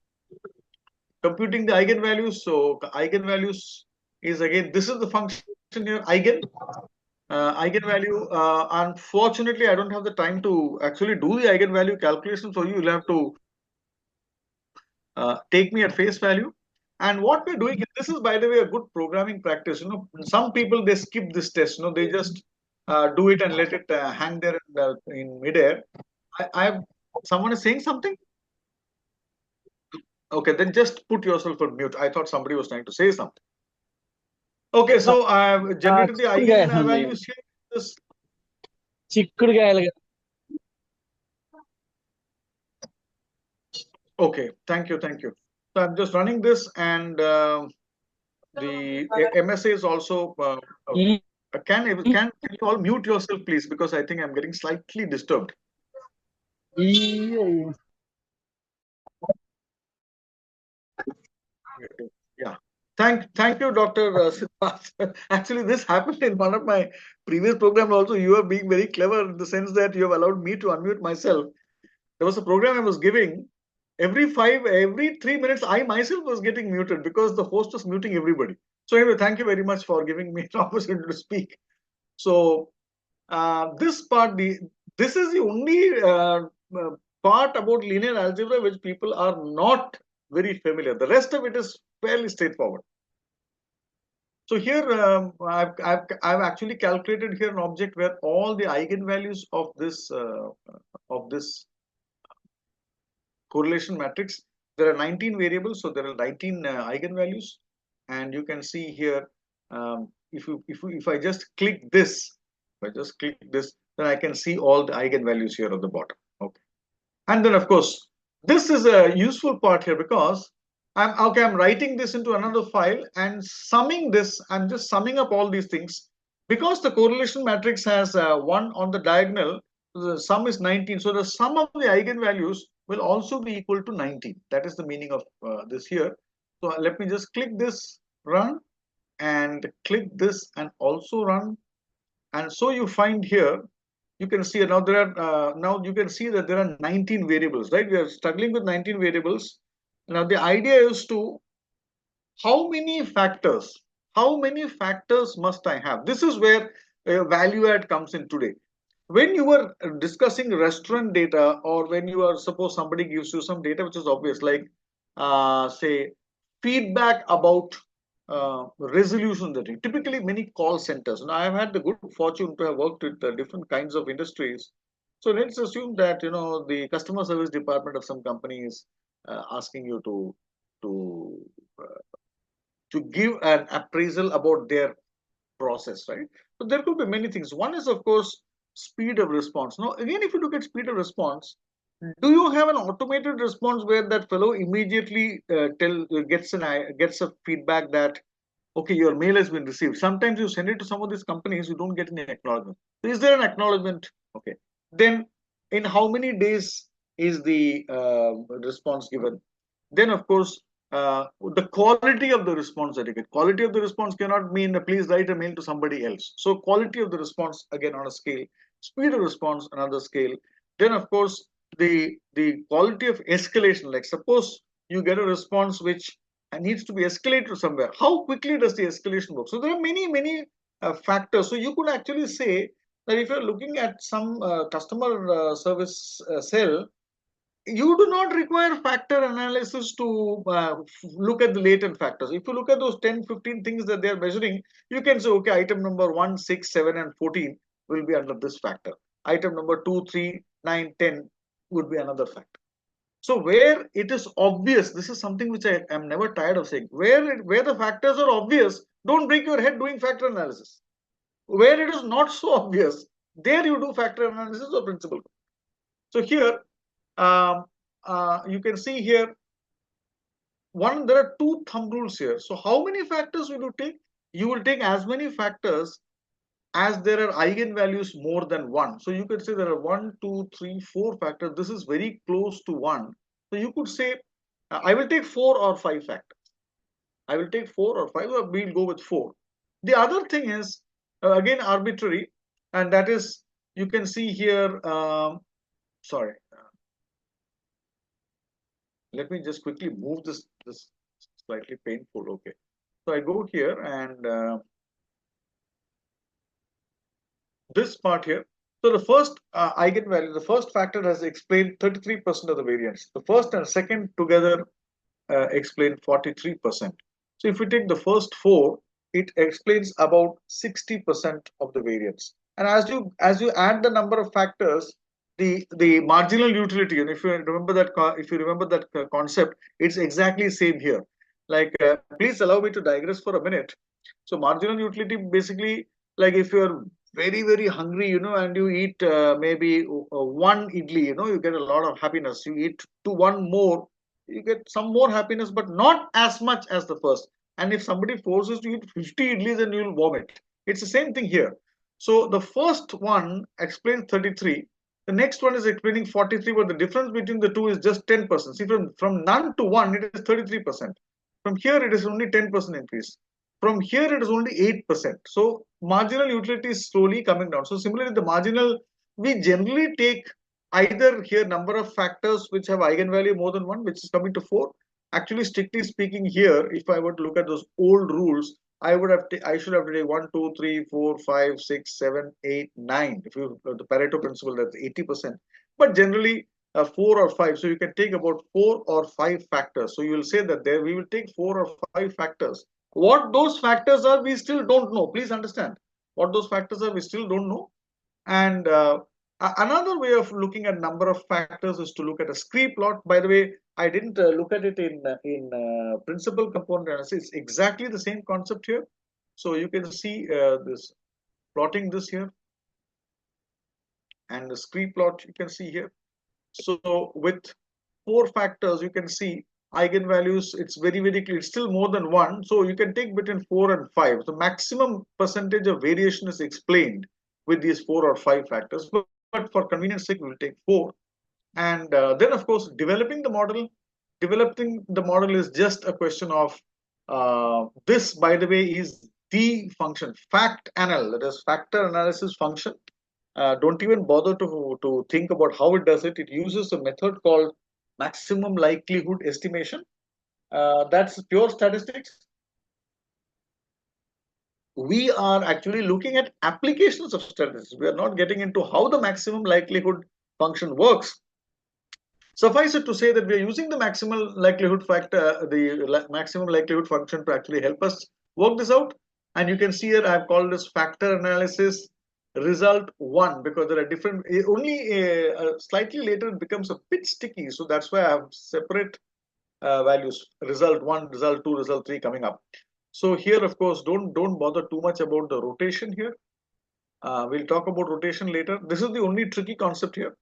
Computing the eigenvalues. So eigenvalues is again, this is the function here, eigenvalue. Unfortunately, I don't have the time to actually do the eigenvalue calculation for you. You'll have to take me at face value. And what we're doing, this is, by the way, a good programming practice. Some people, they skip this test. They just do it and let it hang there in midair. Someone is saying something? Okay, then just put yourself on mute. I thought somebody was trying to say something. Okay, so I've generated the eigenvalues here. This Okay, thank you. So I'm just running this, and the MSA is also. Can you all mute yourself, please? Because I think I'm getting slightly disturbed. Yeah. Thank you, Dr. Siddharth. Actually, this happened in one of my previous programs also. You are being very clever in the sense that you have allowed me to unmute myself. There was a program I was giving. Every 3 minutes, I myself was getting muted because the host was muting everybody. So anyway, thank you very much for giving me an opportunity to speak. So this part, this is the only part about linear algebra which people are not very familiar. The rest of it is fairly straightforward. So here I've actually calculated here an object where all the eigenvalues of this correlation matrix. There are 19 variables, so there are 19 eigenvalues, and you can see here. If I just click this, then I can see all the eigenvalues here at the bottom. Okay, and then of course this is a useful part here because I'm writing this into another file and summing this. I'm just summing up all these things because the correlation matrix has 1 on the diagonal. The sum is 19, so the sum of the eigenvalues will also be equal to 19. That is the meaning of this here. So let me just click this, run, and click this and also run. And so you find here, you can see now now you can see that there are 19 variables, right? We are struggling with 19 variables. Now the idea is to how many factors must I have? This is where value add comes in today. When you were discussing restaurant data, or when you are, suppose somebody gives you some data which is obvious, like say feedback about resolution rating. Typically, many call centers. And I have had the good fortune to have worked with different kinds of industries. So let's assume that the customer service department of some company is asking you to give an appraisal about their process, right? So there could be many things. One is, of course, speed of response. Now, again, if you look at speed of response, do you have an automated response where that fellow immediately gets a feedback that okay, your mail has been received? Sometimes you send it to some of these companies, you don't get any acknowledgement. So is there an acknowledgement? Okay, then in how many days is the response given? Then of course the quality of the response that you get. Quality of the response cannot mean please write a mail to somebody else. So quality of the response, again, on a scale. Speed of response, another scale. Then of course the quality of escalation. Like suppose you get a response which needs to be escalated to somewhere. How quickly does the escalation work? So there are many factors. So you could actually say that if you're looking at some customer service cell, you do not require factor analysis to look at the latent factors. If you look at those 10, 15 things that they are measuring, you can say, okay, item number 1, 6, 7, and 14 will be under this factor. Item number 2, 3, 9, 10 would be another factor. So where it is obvious, this is something which I am never tired of saying, where the factors are obvious, don't break your head doing factor analysis. Where it is not so obvious, there you do factor analysis or principal. So here, you can see here, there are two thumb rules here. So how many factors will you take? You will take as many factors as there are eigenvalues more than one. So you could say there are 1, 2, 3, 4 factors. This is very close to 1. So you could say, I will take 4 or 5 factors. I will take 4 or 5, or we'll go with 4. The other thing is, again, arbitrary, and that is, you can see here, sorry. Let me just quickly move this slightly painful. Okay. So I go here and this part here. So the first eigenvalue, the first factor has explained 33% of the variance. The first and second together explain 43%. So if we take the first 4, it explains about 60% of the variance. And as you add the number of factors, the marginal utility, and if you remember that concept, it's exactly same here. Like please allow me to digress for a minute. So marginal utility basically, like if you're very hungry, and you eat maybe one idli, you get a lot of happiness. You eat one more, you get some more happiness, but not as much as the first. And if somebody forces you to eat 50 idlis, then you'll vomit. It's the same thing here. So the first one explains 33. The next one is explaining 43, but the difference between the two is just 10%. See, from none to 1, it is 33%. From here, it is only 10% increase. From here, it is only 8%. So marginal utility is slowly coming down. So similarly, the marginal, we generally take either here number of factors which have eigenvalue more than 1, which is coming to 4. Actually, strictly speaking here, if I were to look at those old rules, I should have to take 1, 2, 3, 4, 5, 6, 7, 8, 9. If you the Pareto principle, that's 80%. But generally, 4 or 5. So you can take about 4 or 5 factors. So you will say that there we will take 4 or 5 factors. What those factors are, we still don't know. Please understand. What those factors are, we still don't know. And another way of looking at number of factors is to look at a scree plot. By the way, I didn't look at it in principal component analysis. It's exactly the same concept here. So you can see this plotting this here, and the scree plot you can see here. So with 4 factors, you can see eigenvalues. It's very clear. It's still more than 1. So you can take between 4 and 5. The maximum percentage of variation is explained with these 4 or 5 factors. But for convenience sake, we'll take 4. And then, of course, developing the model. Developing the model is just a question of this, by the way, is the function FACT-ANAL, that is factor analysis function. Don't even bother to think about how it does it. It uses a method called maximum likelihood estimation. That's pure statistics. We are actually looking at applications of statistics. We are not getting into how the maximum likelihood function works. Suffice it to say that we are using the maximum likelihood factor, the maximum likelihood function, to actually help us work this out. And you can see here I have called this factor analysis result 1, because there are different, only slightly later it becomes a bit sticky. So that's why I have separate values, result 1, result 2, result 3 coming up. So here, of course, don't bother too much about the rotation here. We'll talk about rotation later. This is the only tricky concept here.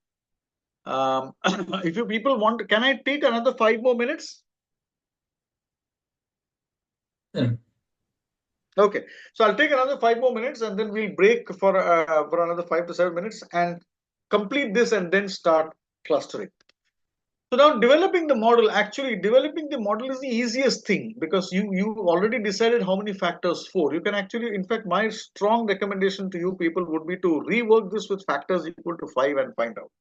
If you people want, can I take another 5 more minutes? Yeah. Okay, so I'll take another 5 more minutes, and then we'll break for another 5 to 7 minutes and complete this, and then start clustering. So now developing the model, actually developing the model is the easiest thing, because you already decided how many factors, 4. You can actually, in fact, my strong recommendation to you people would be to rework this with factors equal to 5 and find out.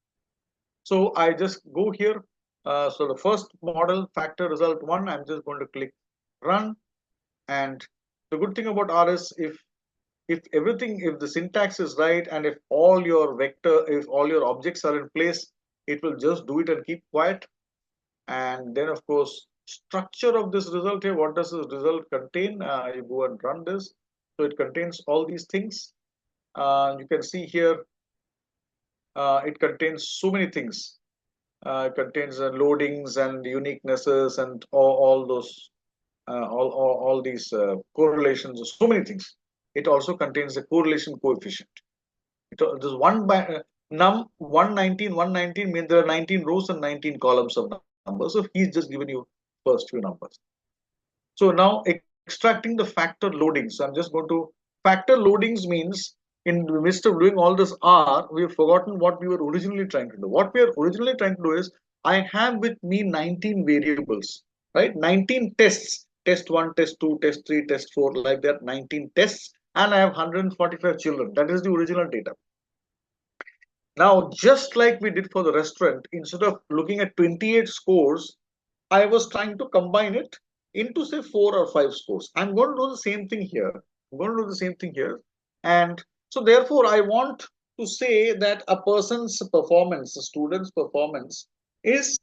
So I just go here. So the first model factor result 1, I'm just going to click run. And the good thing about R is if everything, if the syntax is right, and if all your objects are in place, it will just do it and keep quiet. And then of course, structure of this result here, what does this result contain? You go and run this. So it contains all these things. You can see here, it contains so many things. It contains loadings and uniquenesses and all those all these correlations, so many things. It also contains a correlation coefficient. This one by num 119 means there are 19 rows and 19 columns of numbers. So he's just given you first few numbers. So now extracting the factor loadings. So I'm just going to factor loadings means in the midst of doing all this R, we have forgotten what we were originally trying to do. What we are originally trying to do is I have with me 19 variables, right? 19 tests, test 1, test 2, test 3, test 4, like that, 19 tests, and I have 145 children. That is the original data. Now, just like we did for the restaurant, instead of looking at 28 scores, I was trying to combine it into say 4 or 5 scores. I'm going to do the same thing here. I'm going to do the same thing here. And so therefore, I want to say that a person's performance, a student's performance is,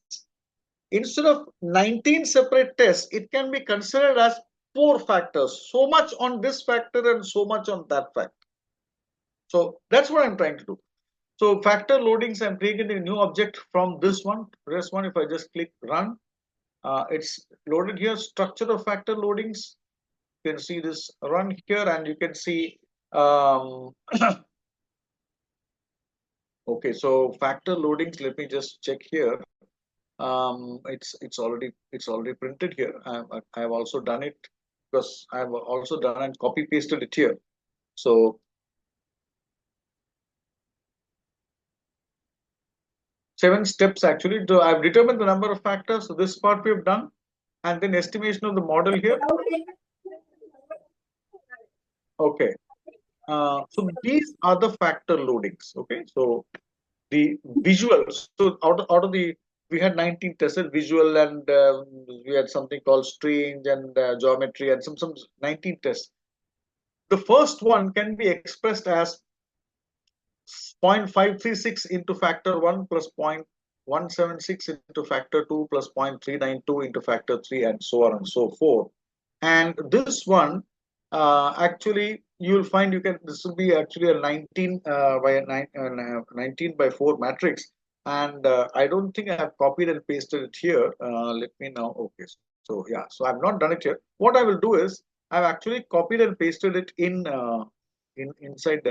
instead of 19 separate tests, it can be considered as 4 factors. So much on this factor and so much on that factor. So that's what I'm trying to do. So factor loadings, I'm creating a new object from this one. This one, if I just click run, it's loaded here. Structure of factor loadings. You can see this run here, and you can see. Okay, so factor loadings. Let me just check here. It's already printed here. I've also done it because I've also done and copy pasted it here. So 7 steps actually. I've determined the number of factors. So this part we have done, and then estimation of the model here. Okay. So these are the factor loadings. Okay. So the visuals. So out of the, we had 19 tested visual, and we had something called strange and geometry and some 19 tests. The first one can be expressed as 0.536 into factor 1 plus 0.176 into factor 2 plus 0.392 into factor 3, and so on and so forth. And this one, actually, you'll find this will be actually a 19 by 19 by 4 matrix. And I don't think I have copied and pasted it here. Let me now, okay. So yeah, so I've not done it here. What I will do is I've actually copied and pasted it inside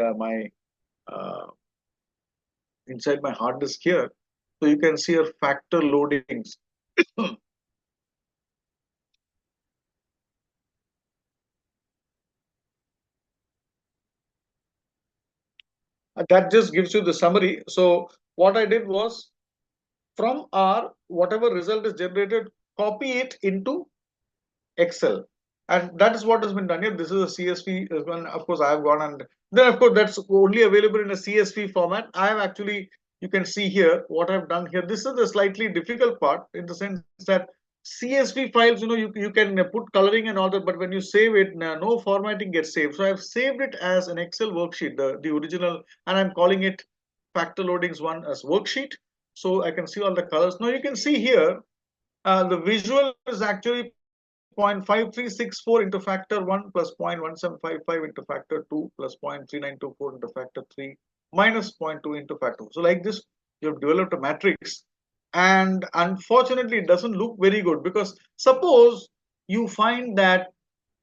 uh, inside my hard disk here. So you can see your factor loadings. That just gives you the summary. So what I did was, from R, whatever result is generated, copy it into Excel. And that is what has been done here. This is a CSV. And of course, I have gone, and then of course that's only available in a CSV format. I have actually, you can see here what I've done here. This is the slightly difficult part, in the sense that CSV files, you can put coloring and all that, but when you save it, no formatting gets saved. So I've saved it as an Excel worksheet, the original, and I'm calling it factor loadings one as worksheet. So I can see all the colors. Now you can see here, the visual is actually 0.5364 into factor 1 plus 0.1755 into factor 2 plus 0.3924 into factor 3 minus 0.2 into factor. So like this, you've developed a matrix, and unfortunately it doesn't look very good, because suppose you find that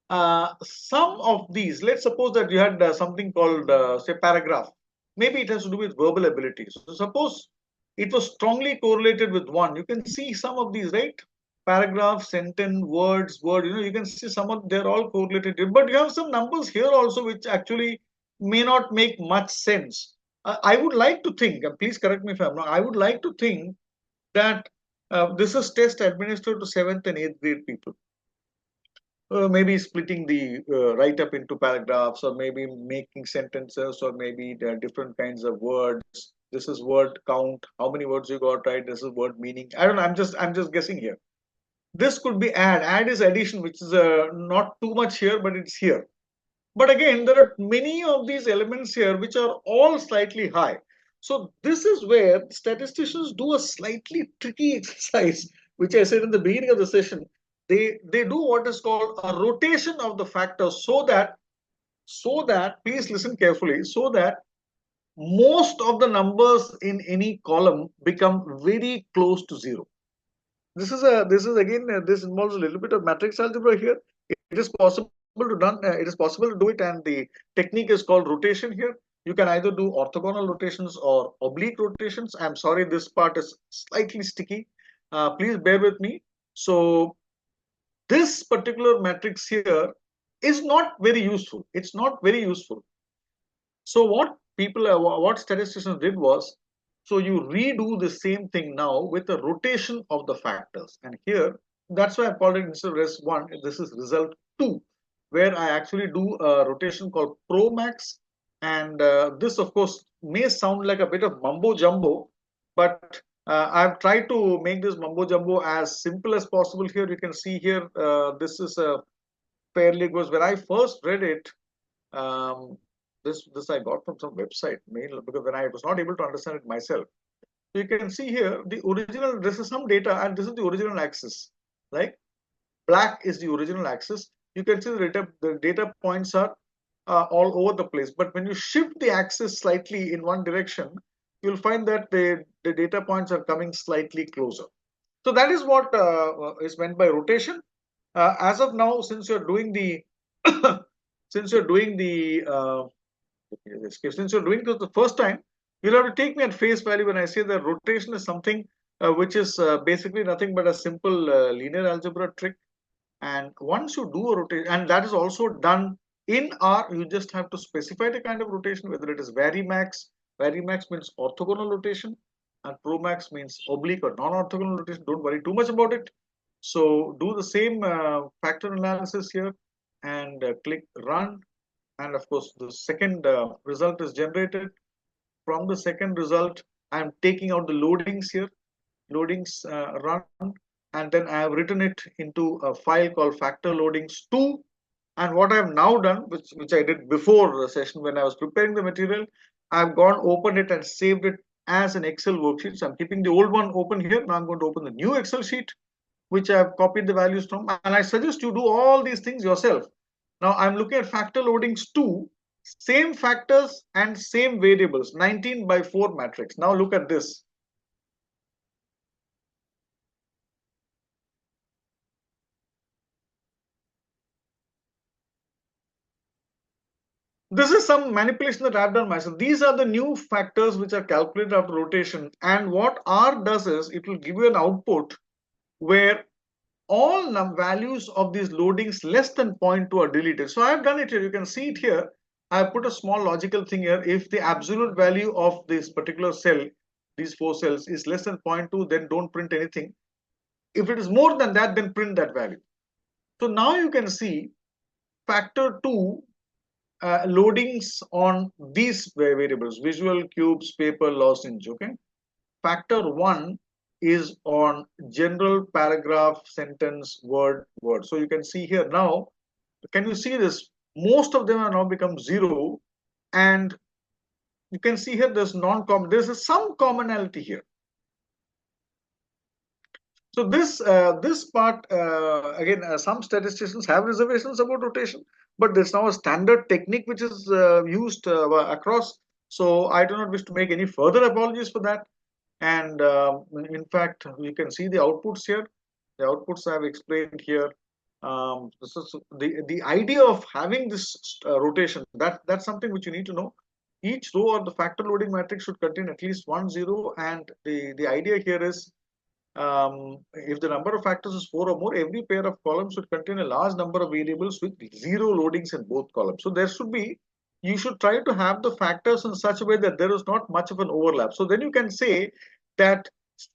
some of these, let's suppose that you had something called say paragraph, maybe it has to do with verbal abilities. So suppose it was strongly correlated with one, you can see some of these, right? Paragraph, sentence, word, you can see some of, they're all correlated, but you have some numbers here also which actually may not make much sense. I would like to think, and please correct me if I'm wrong, I would like to think that this is test administered to 7th and 8th grade people. Maybe splitting the write up into paragraphs, or maybe making sentences, or maybe there are different kinds of words, This is word count, how many words you got right. This is word meaning. I don't know. I'm just guessing here. This could be add. Add is addition, which is not too much here, but it's here. But again, there are many of these elements here which are all slightly high. So this is where statisticians do a slightly tricky exercise, which I said in the beginning of the session. They do what is called a rotation of the factors so that please listen carefully, so that most of the numbers in any column become very close to zero. This is again this involves a little bit of matrix algebra here. It is possible to do it, and the technique is called rotation here. You can either do orthogonal rotations or oblique rotations. I'm sorry, this part is slightly sticky. Please bear with me. So this particular matrix here is not very useful. It's not very useful. So what statisticians did was, so you redo the same thing now with a rotation of the factors. And here, that's why I called it, instead of res1, this is result 2, where I actually do a rotation called Promax. And this, of course, may sound like a bit of mumbo jumbo, but I've tried to make this mumbo jumbo as simple as possible here. You can see here, this is a fairly good. When I first read it, um, this I got from some website mail, because when I was not able to understand it myself. So you can see here the original, this is some data and this is the original axis, like black is the original axis. You can see the data points are all over the place, but when you shift the axis slightly in one direction, you'll find that the data points are coming slightly closer. So that is what is meant by rotation. As of now, since you're doing the since you're doing the since you're doing this the first time, you'll have to take me at face value when I say that rotation is something which is basically nothing but a simple linear algebra trick. And once you do a rotation, and that is also done in R, you just have to specify the kind of rotation, whether it is varimax. Varimax means orthogonal rotation, and promax means oblique or non-orthogonal rotation. Don't worry too much about it. So do the same factor analysis here and click run. And of course, the second result is generated. From the second result, I'm taking out the loadings here, loadings run, and then I have written it into a file called factor loadings 2. And what I have now done, which I did before the session when I was preparing the material, I've gone opened it and saved it as an Excel worksheet. So I'm keeping the old one open here. Now I'm going to open the new Excel sheet, which I have copied the values from. And I suggest you do all these things yourself. Now I'm looking at factor loadings 2, same factors and same variables, 19/4 matrix. Now look at this. This is some manipulation that I've done myself. These are the new factors which are calculated after rotation. And what R does is it will give you an output where all values of these loadings less than 0.2 are deleted. So I've done it here. You can see it here. I put a small logical thing here. If the absolute value of this particular cell, these 4 cells, is less than 0.2, then don't print anything. If it is more than that, then print that value. So now you can see factor 2 loadings on these variables: visual, cubes, paper, lozenge. Okay. Factor 1 is on general, paragraph, sentence, word. So you can see here now, can you see this? Most of them have now become 0, and you can see here there's non-common. There's some commonality here. So this part again, some statisticians have reservations about rotation, but there's now a standard technique which is used across. So I do not wish to make any further apologies for that. And in fact, you can see the outputs here. The outputs I have explained here. This is the idea of having this rotation. That's something which you need to know. Each row of the factor loading matrix should contain at least 1 0, and the idea here is, if the number of factors is 4 or more, every pair of columns should contain a large number of variables with 0 loadings in both columns. So there should be, you should try to have the factors in such a way that there is not much of an overlap. So then you can say that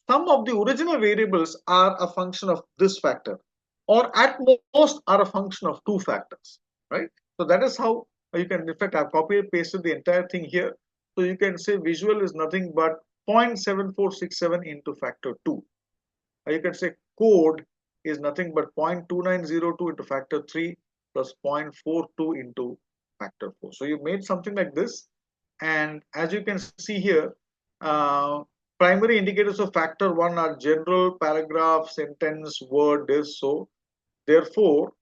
some of the original variables are a function of this factor, or at most are a function of 2 factors, right? So that is how you can, in fact, I've copied and pasted the entire thing here. So you can say visual is nothing but 0.7467 into factor 2. Or you can say code is nothing but 0.2902 into factor 3 plus 0.42 into factor 4. So you made something like this. And as you can see here, primary indicators of factor 1 are general, paragraph, sentence, word, this, so. Therefore,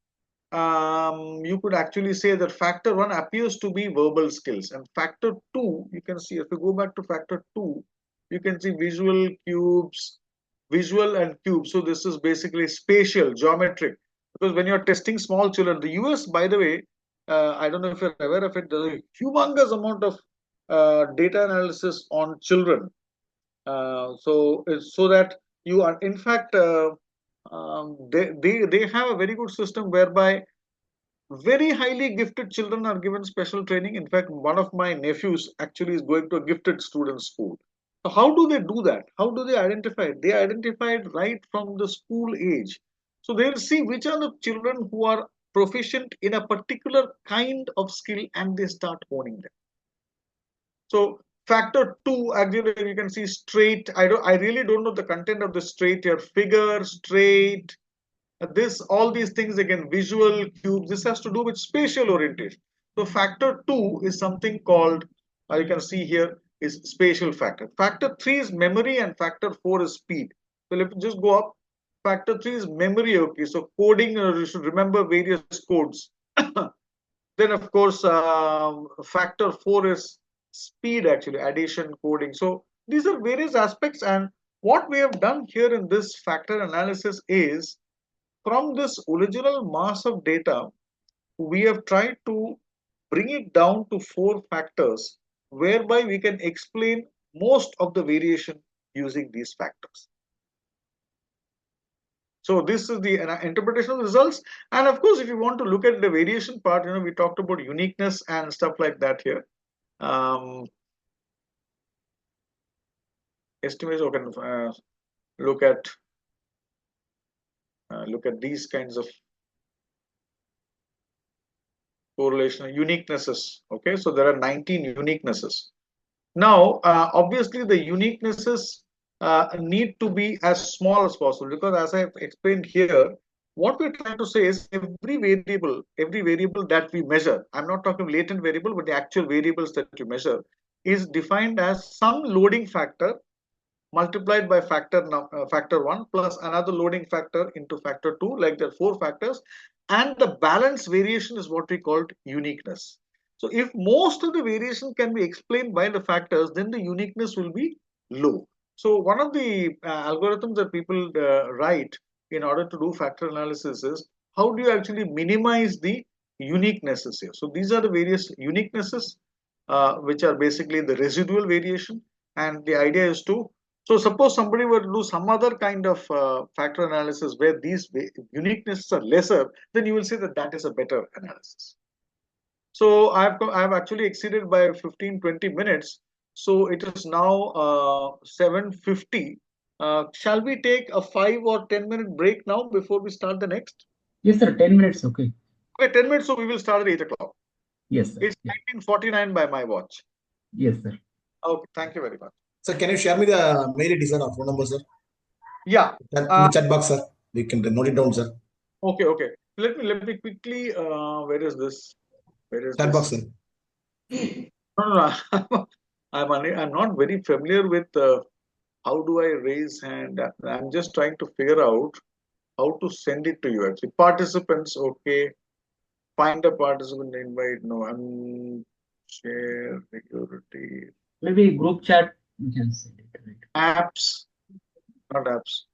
you could actually say that factor 1 appears to be verbal skills, and factor 2, you can see, if you go back to factor 2, you can see visual, cubes, visual and cube. So this is basically spatial, geometric, because when you're testing small children, the US, by the way, I don't know if you're aware of it, there's a humongous amount of data analysis on children. So it's so that you are, in fact, they have a very good system whereby very highly gifted children are given special training. In fact, one of my nephews actually is going to a gifted student school. So how do they do that? How do they identify it? They identify it right from the school age. So they'll see which are the children who are proficient in a particular kind of skill and they start honing them. So factor 2, actually you can see straight. I really don't know the content of the straight here. Figure, straight, this, all these things again, visual, cubes, this has to do with spatial orientation. So factor 2 is something called, you can see here, is spatial factor. Factor 3 is memory and factor 4 is speed. So let me just go up. Factor 3 is memory, okay. So coding, you should remember various codes. Then of course, factor 4 is speed, actually, addition, coding. So these are various aspects, and what we have done here in this factor analysis is, from this original mass of data, we have tried to bring it down to 4 factors, whereby we can explain most of the variation using these factors. So this is the interpretation of the results. And of course, if you want to look at the variation part, we talked about uniqueness and stuff like that here. Estimates, or can look at these kinds of correlation uniquenesses. Okay, so there are 19 uniquenesses. Now, obviously, the uniquenesses need to be as small as possible, because as I have explained here, what we're trying to say is every variable that we measure, I'm not talking latent variable, but the actual variables that you measure, is defined as some loading factor multiplied by factor 1 plus another loading factor into factor 2, like there are 4 factors, and the balance variation is what we called uniqueness. So if most of the variation can be explained by the factors, then the uniqueness will be low. So one of the algorithms that people write in order to do factor analysis is, how do you actually minimize the uniquenesses here? So these are the various uniquenesses, which are basically the residual variation. And the idea is to, so suppose somebody were to do some other kind of factor analysis where these uniquenesses are lesser, then you will say that that is a better analysis. So I've actually exceeded by 15-20 minutes. So it is now 7:50. Shall we take a 5 or 10-minute break now before we start the next? Yes, sir. 10 minutes. Okay. Okay, 10 minutes. So we will start at 8 o'clock. Yes, sir. It's 19:49 by my watch. Yes, sir. Okay, thank you very much. Sir, can you share me the mail ID, sir, or phone number, sir? Yeah. In the chat box, sir. We can note it down, sir. Okay. Let me quickly. Where is this? Where is Chat this? box, sir. No. I'm not very familiar with how do I raise hand. I'm just trying to figure out how to send it to you. Actually, participants. Okay. Find a participant invite. No. Share security. Maybe group chat we can send it. Right? Apps. Not apps.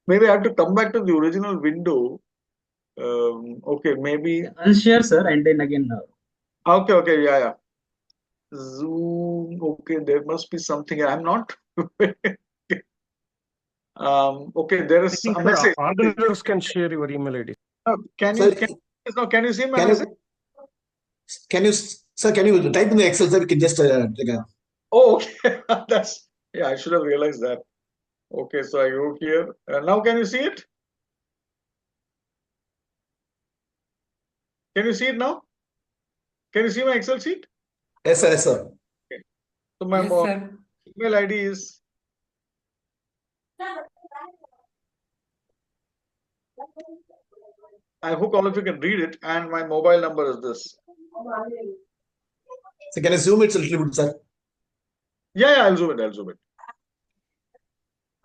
Maybe I have to come back to the original window. Okay, maybe. Unshare, sir, and then again. Okay, yeah. Zoom. Okay, there must be something. I'm not. Okay, there is a message. Organizers can share your email ID. Can Sir, you see my Can message? can you type in the Excel, sir? We can just take a. Oh, okay. I should have realized that. Okay, so I go here. Now can you see it? Can you see it now? Can you see my Excel sheet? Yes, sir. Yes, sir. Okay. So my email ID is I hope all of you can read it, and my mobile number is this. So can I zoom it a little bit, sir? Yeah, I'll zoom it. I'll zoom it.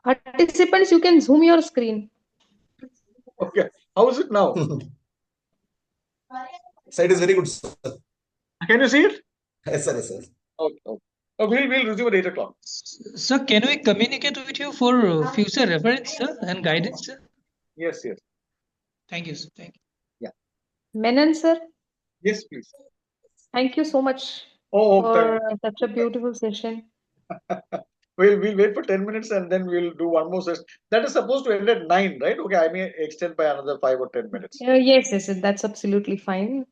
Participants, you can zoom your screen. Okay. How is it now? Site is very good, sir. Can you see it? Yes, sir. Yes, sir. Okay. We'll resume at 8 o'clock. Sir, can we communicate with you for future reference, sir, and guidance, sir? Yes. Thank you, sir. Thank you. Menon, sir, Yes, please. thank you so much Oh, for such a beautiful session. We'll wait for 10 minutes and then we'll do one more session. That is supposed to end at 9, right? Okay, I may extend by another 5 or 10 minutes. Yes, that's absolutely fine.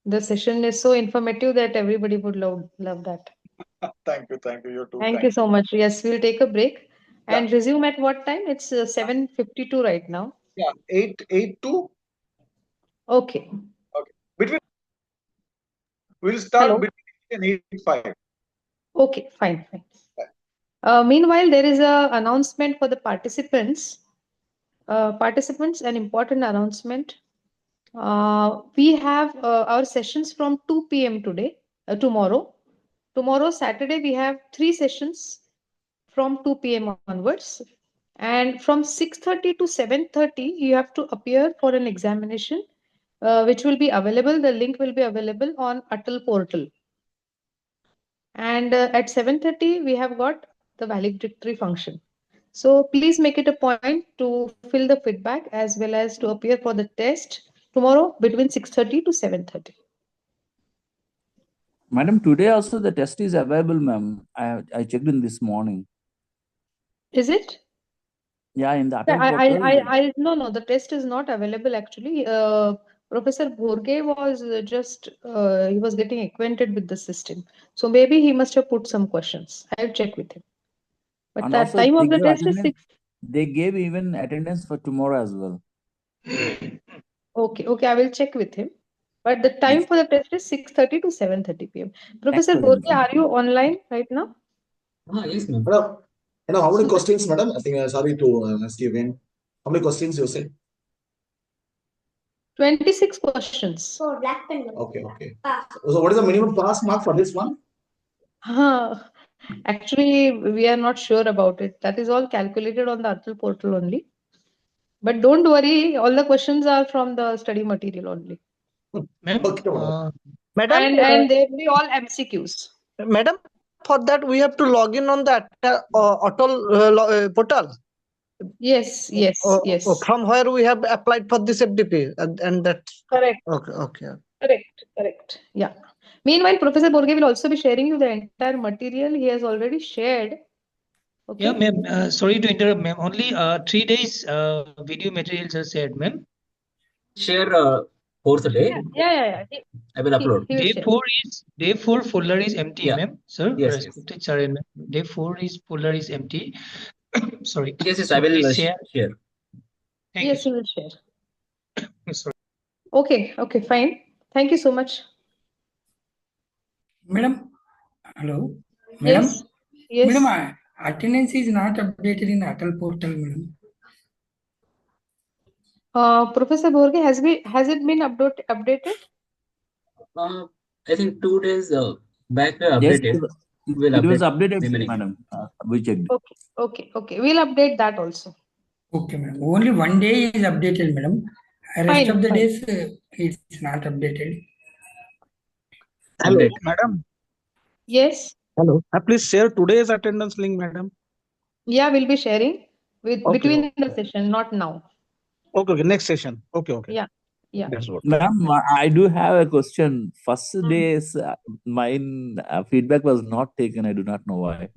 The session is so informative that everybody would love that. Thank you. You too. Thank you so much. Yes, we'll take a break and resume at what time? It's 7:52 right now. Yeah, 8 to. Okay. We'll start Hello. between 8 and 8:05. Okay, fine. Meanwhile, there is a announcement for the participants. An important announcement. We have our sessions from 2 p.m. tomorrow. Tomorrow, Saturday, we have 3 sessions from 2 p.m. onwards. And from 6:30 to 7:30, you have to appear for an examination, which will be available. The link will be available on Atal portal. And at 7:30, we have got the valedictory function. So please make it a point to fill the feedback as well as to appear for the test tomorrow between 6:30 to 7:30. Madam, today also the test is available, ma'am. I checked in this morning. Is it? Yeah, in the Atal portal. No, the test is not available actually. Professor Bhorge was he was getting acquainted with the system. So maybe he must have put some questions. I'll check with him. But And the also time they of the gave test is attendance. They gave even attendance for tomorrow as well. Okay, I will check with him. But the time for the test is 6:30 to 7:30 p.m. Professor Excellent. Bhorge, are you online right now? Yes, ma'am. Madam, how many questions, madam? I think sorry to ask you again. How many questions you said? 26 questions. Okay. So what is the minimum pass mark for this one? Actually, we are not sure about it. That is all calculated on the Atal portal only. But don't worry, all the questions are from the study material only. Okay. Madam, And they will be all MCQs. Madam, for that we have to log in on that portal. Yes. From where we have applied for this FDP and that. Correct. Okay. Correct. Yeah. Meanwhile, Professor Borge will also be sharing you the entire material he has already shared. Okay. Yeah, ma'am. Sorry to interrupt, ma'am. Only 3 days video materials are shared, ma'am. Share fourth day. Yeah. I will upload. Day 4 folder is empty, ma'am. Sir, Yes. respected sir, ma'am. Day 4 folder is empty. Sorry. Yes. I will share. Yes, he will share. Sorry. Okay, fine. Thank you so much. Madam, hello. Madam? Yes. Madam, attendance is not updated in Atal portal, madam. Professor Borge, has it been updated? I think 2 days back updated. Yes, We'll it was update updated, madam. We checked. Okay. We'll update that also. Okay, madam. Only one day is updated, madam. Rest of the days it's not updated. Hello, madam. Yes. Hello. Please share today's attendance link, madam. Yeah, we'll be sharing between the session, not now. Okay. Next session. Okay. Yeah. That's what. Ma'am, I do have a question. First days, mine feedback was not taken. I do not know why.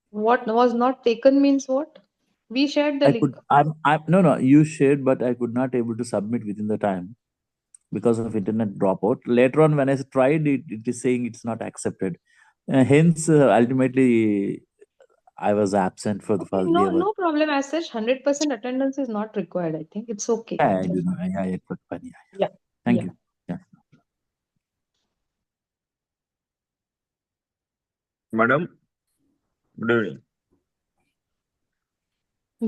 What was not taken means what? We shared the link. No, you shared, but I could not able to submit within the time because of internet dropout. Later on, when I tried it, it is saying it's not accepted. Hence, ultimately, I was absent for the Okay, first day. no problem as such. 100% attendance is not required. I think it's okay. Yeah, I do know. Yeah, it was funny. Yeah. Thank Yeah. you. Yeah. Madam, good evening.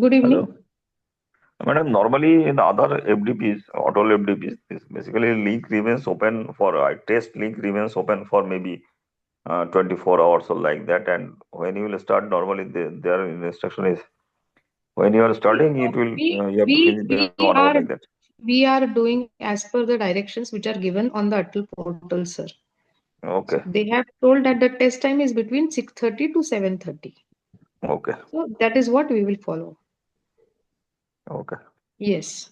Good evening. Hello. Madam, normally in other FDPs, auto FDPs, this basically link remains open for test link remains open for maybe 24 hours or like that. And when you will start, normally their instruction is when you are starting, it will you have to finish within 1 hour like that. We are doing as per the directions which are given on the Atal portal, sir. Okay. They have told that the test time is between 6:30 to 7:30. Okay. So that is what we will follow. Okay. Yes.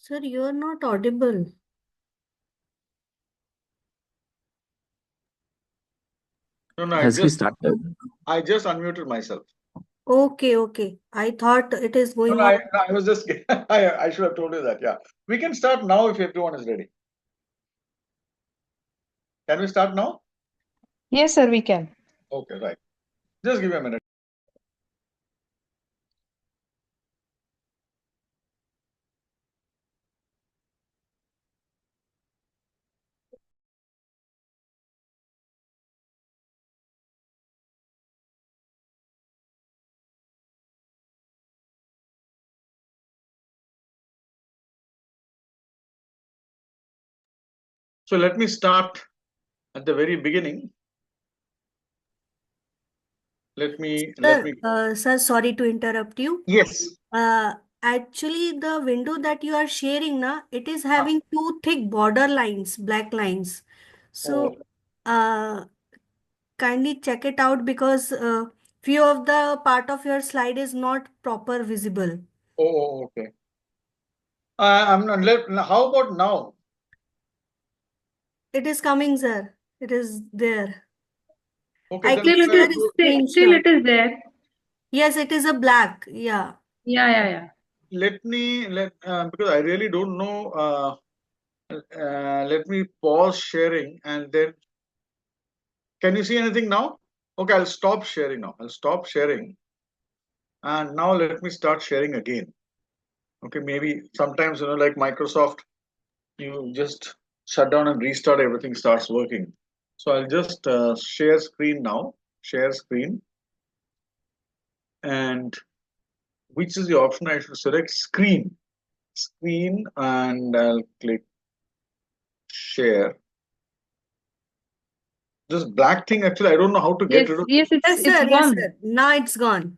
Sir, you are not audible. No, no, Has he started? I just unmuted myself. Okay, okay. I thought it is No, going no, on. I was just, I should have told you that. Yeah. We can start now if everyone is ready. Can we start now? Yes, sir, we can. Okay, right. Just give me a minute. So let me start at the very beginning. Sir, sorry to interrupt you. Yes. Actually, the window that you are sharing now, it is having two thick border lines, black lines. So, kindly check it out because few of the part of your slide is not proper visible. Okay. I'm not left. How about now? It is coming, sir. It is there. Okay, I then can share a Still screenshot. it is there. Yes, it is a black. Yeah. Yeah. let me because I really don't know. Let me pause sharing and then. Can you see anything now? Okay, I'll stop sharing now. I'll stop sharing, and now let me start sharing again. Okay, maybe sometimes like Microsoft, you just shut down and restart, everything starts working. So I'll just share screen now. Share screen, and which is the option I should select? Screen, and I'll click share. This black thing, actually, I don't know how to get rid of. Yes, Yes, it's sir. Yes, gone. sir. Now it's gone.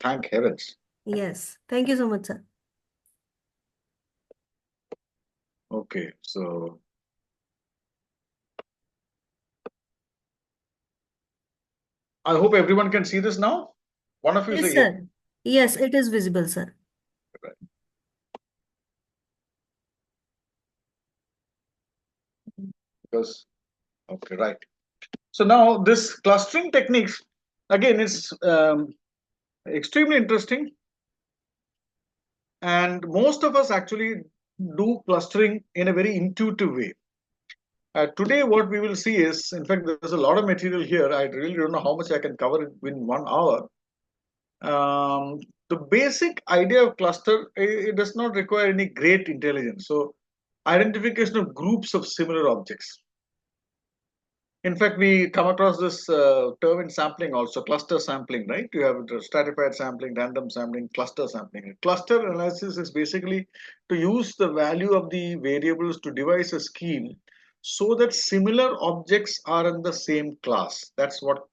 Thank heavens. Yes. Thank you so much, sir. Okay, so I hope everyone can see this now. One of you Yes, say yes. sir. Yes, it is visible, sir. Because okay, right. So now this clustering techniques, again, is extremely interesting, and most of us actually do clustering in a very intuitive way. Today, what we will see is, in fact, there's a lot of material here. I really don't know how much I can cover in 1 hour. The basic idea of cluster, it does not require any great intelligence. So, identification of groups of similar objects. In fact, we come across this term in sampling also, cluster sampling, right? You have the stratified sampling, random sampling, cluster sampling. Cluster analysis is basically to use the value of the variables to devise a scheme so that similar objects are in the same class. That's what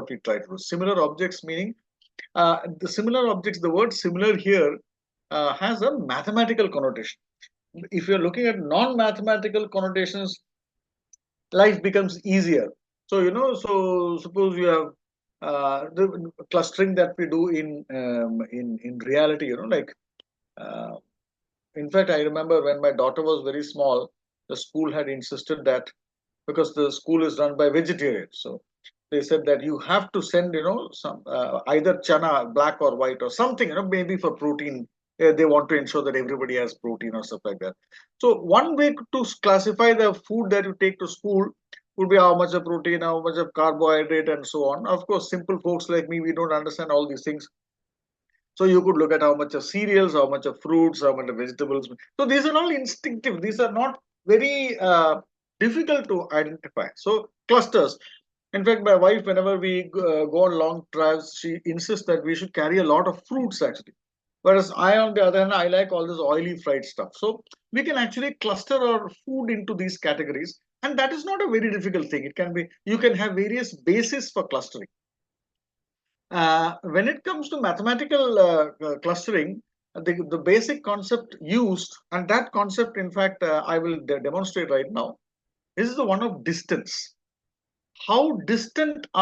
we try to do. Similar objects meaning the similar objects. The word similar here has a mathematical connotation. If you're looking at non-mathematical connotations, life becomes easier. So so suppose you have the clustering that we do in reality, like uh, in fact, I remember when my daughter was very small, the school had insisted that because the school is run by vegetarians, so they said that you have to send some either chana, black or white or something, maybe for protein. They want to ensure that everybody has protein or stuff like that. So one way to classify the food that you take to school would be how much of protein, how much of carbohydrate, and so on. Of course, simple folks like me, we don't understand all these things. So you could look at how much of cereals, how much of fruits, how much of vegetables. So these are all instinctive. These are not very difficult to identify. So clusters. In fact, my wife, whenever we go on long drives, she insists that we should carry a lot of fruits actually. Whereas I, on the other hand, I like all this oily fried stuff. So we can actually cluster our food into these categories. And that is not a very difficult thing. It can be, you can have various bases for clustering. When it comes to mathematical clustering, the basic concept used, and that concept, in fact, I will demonstrate right now, is the one of distance. How distant are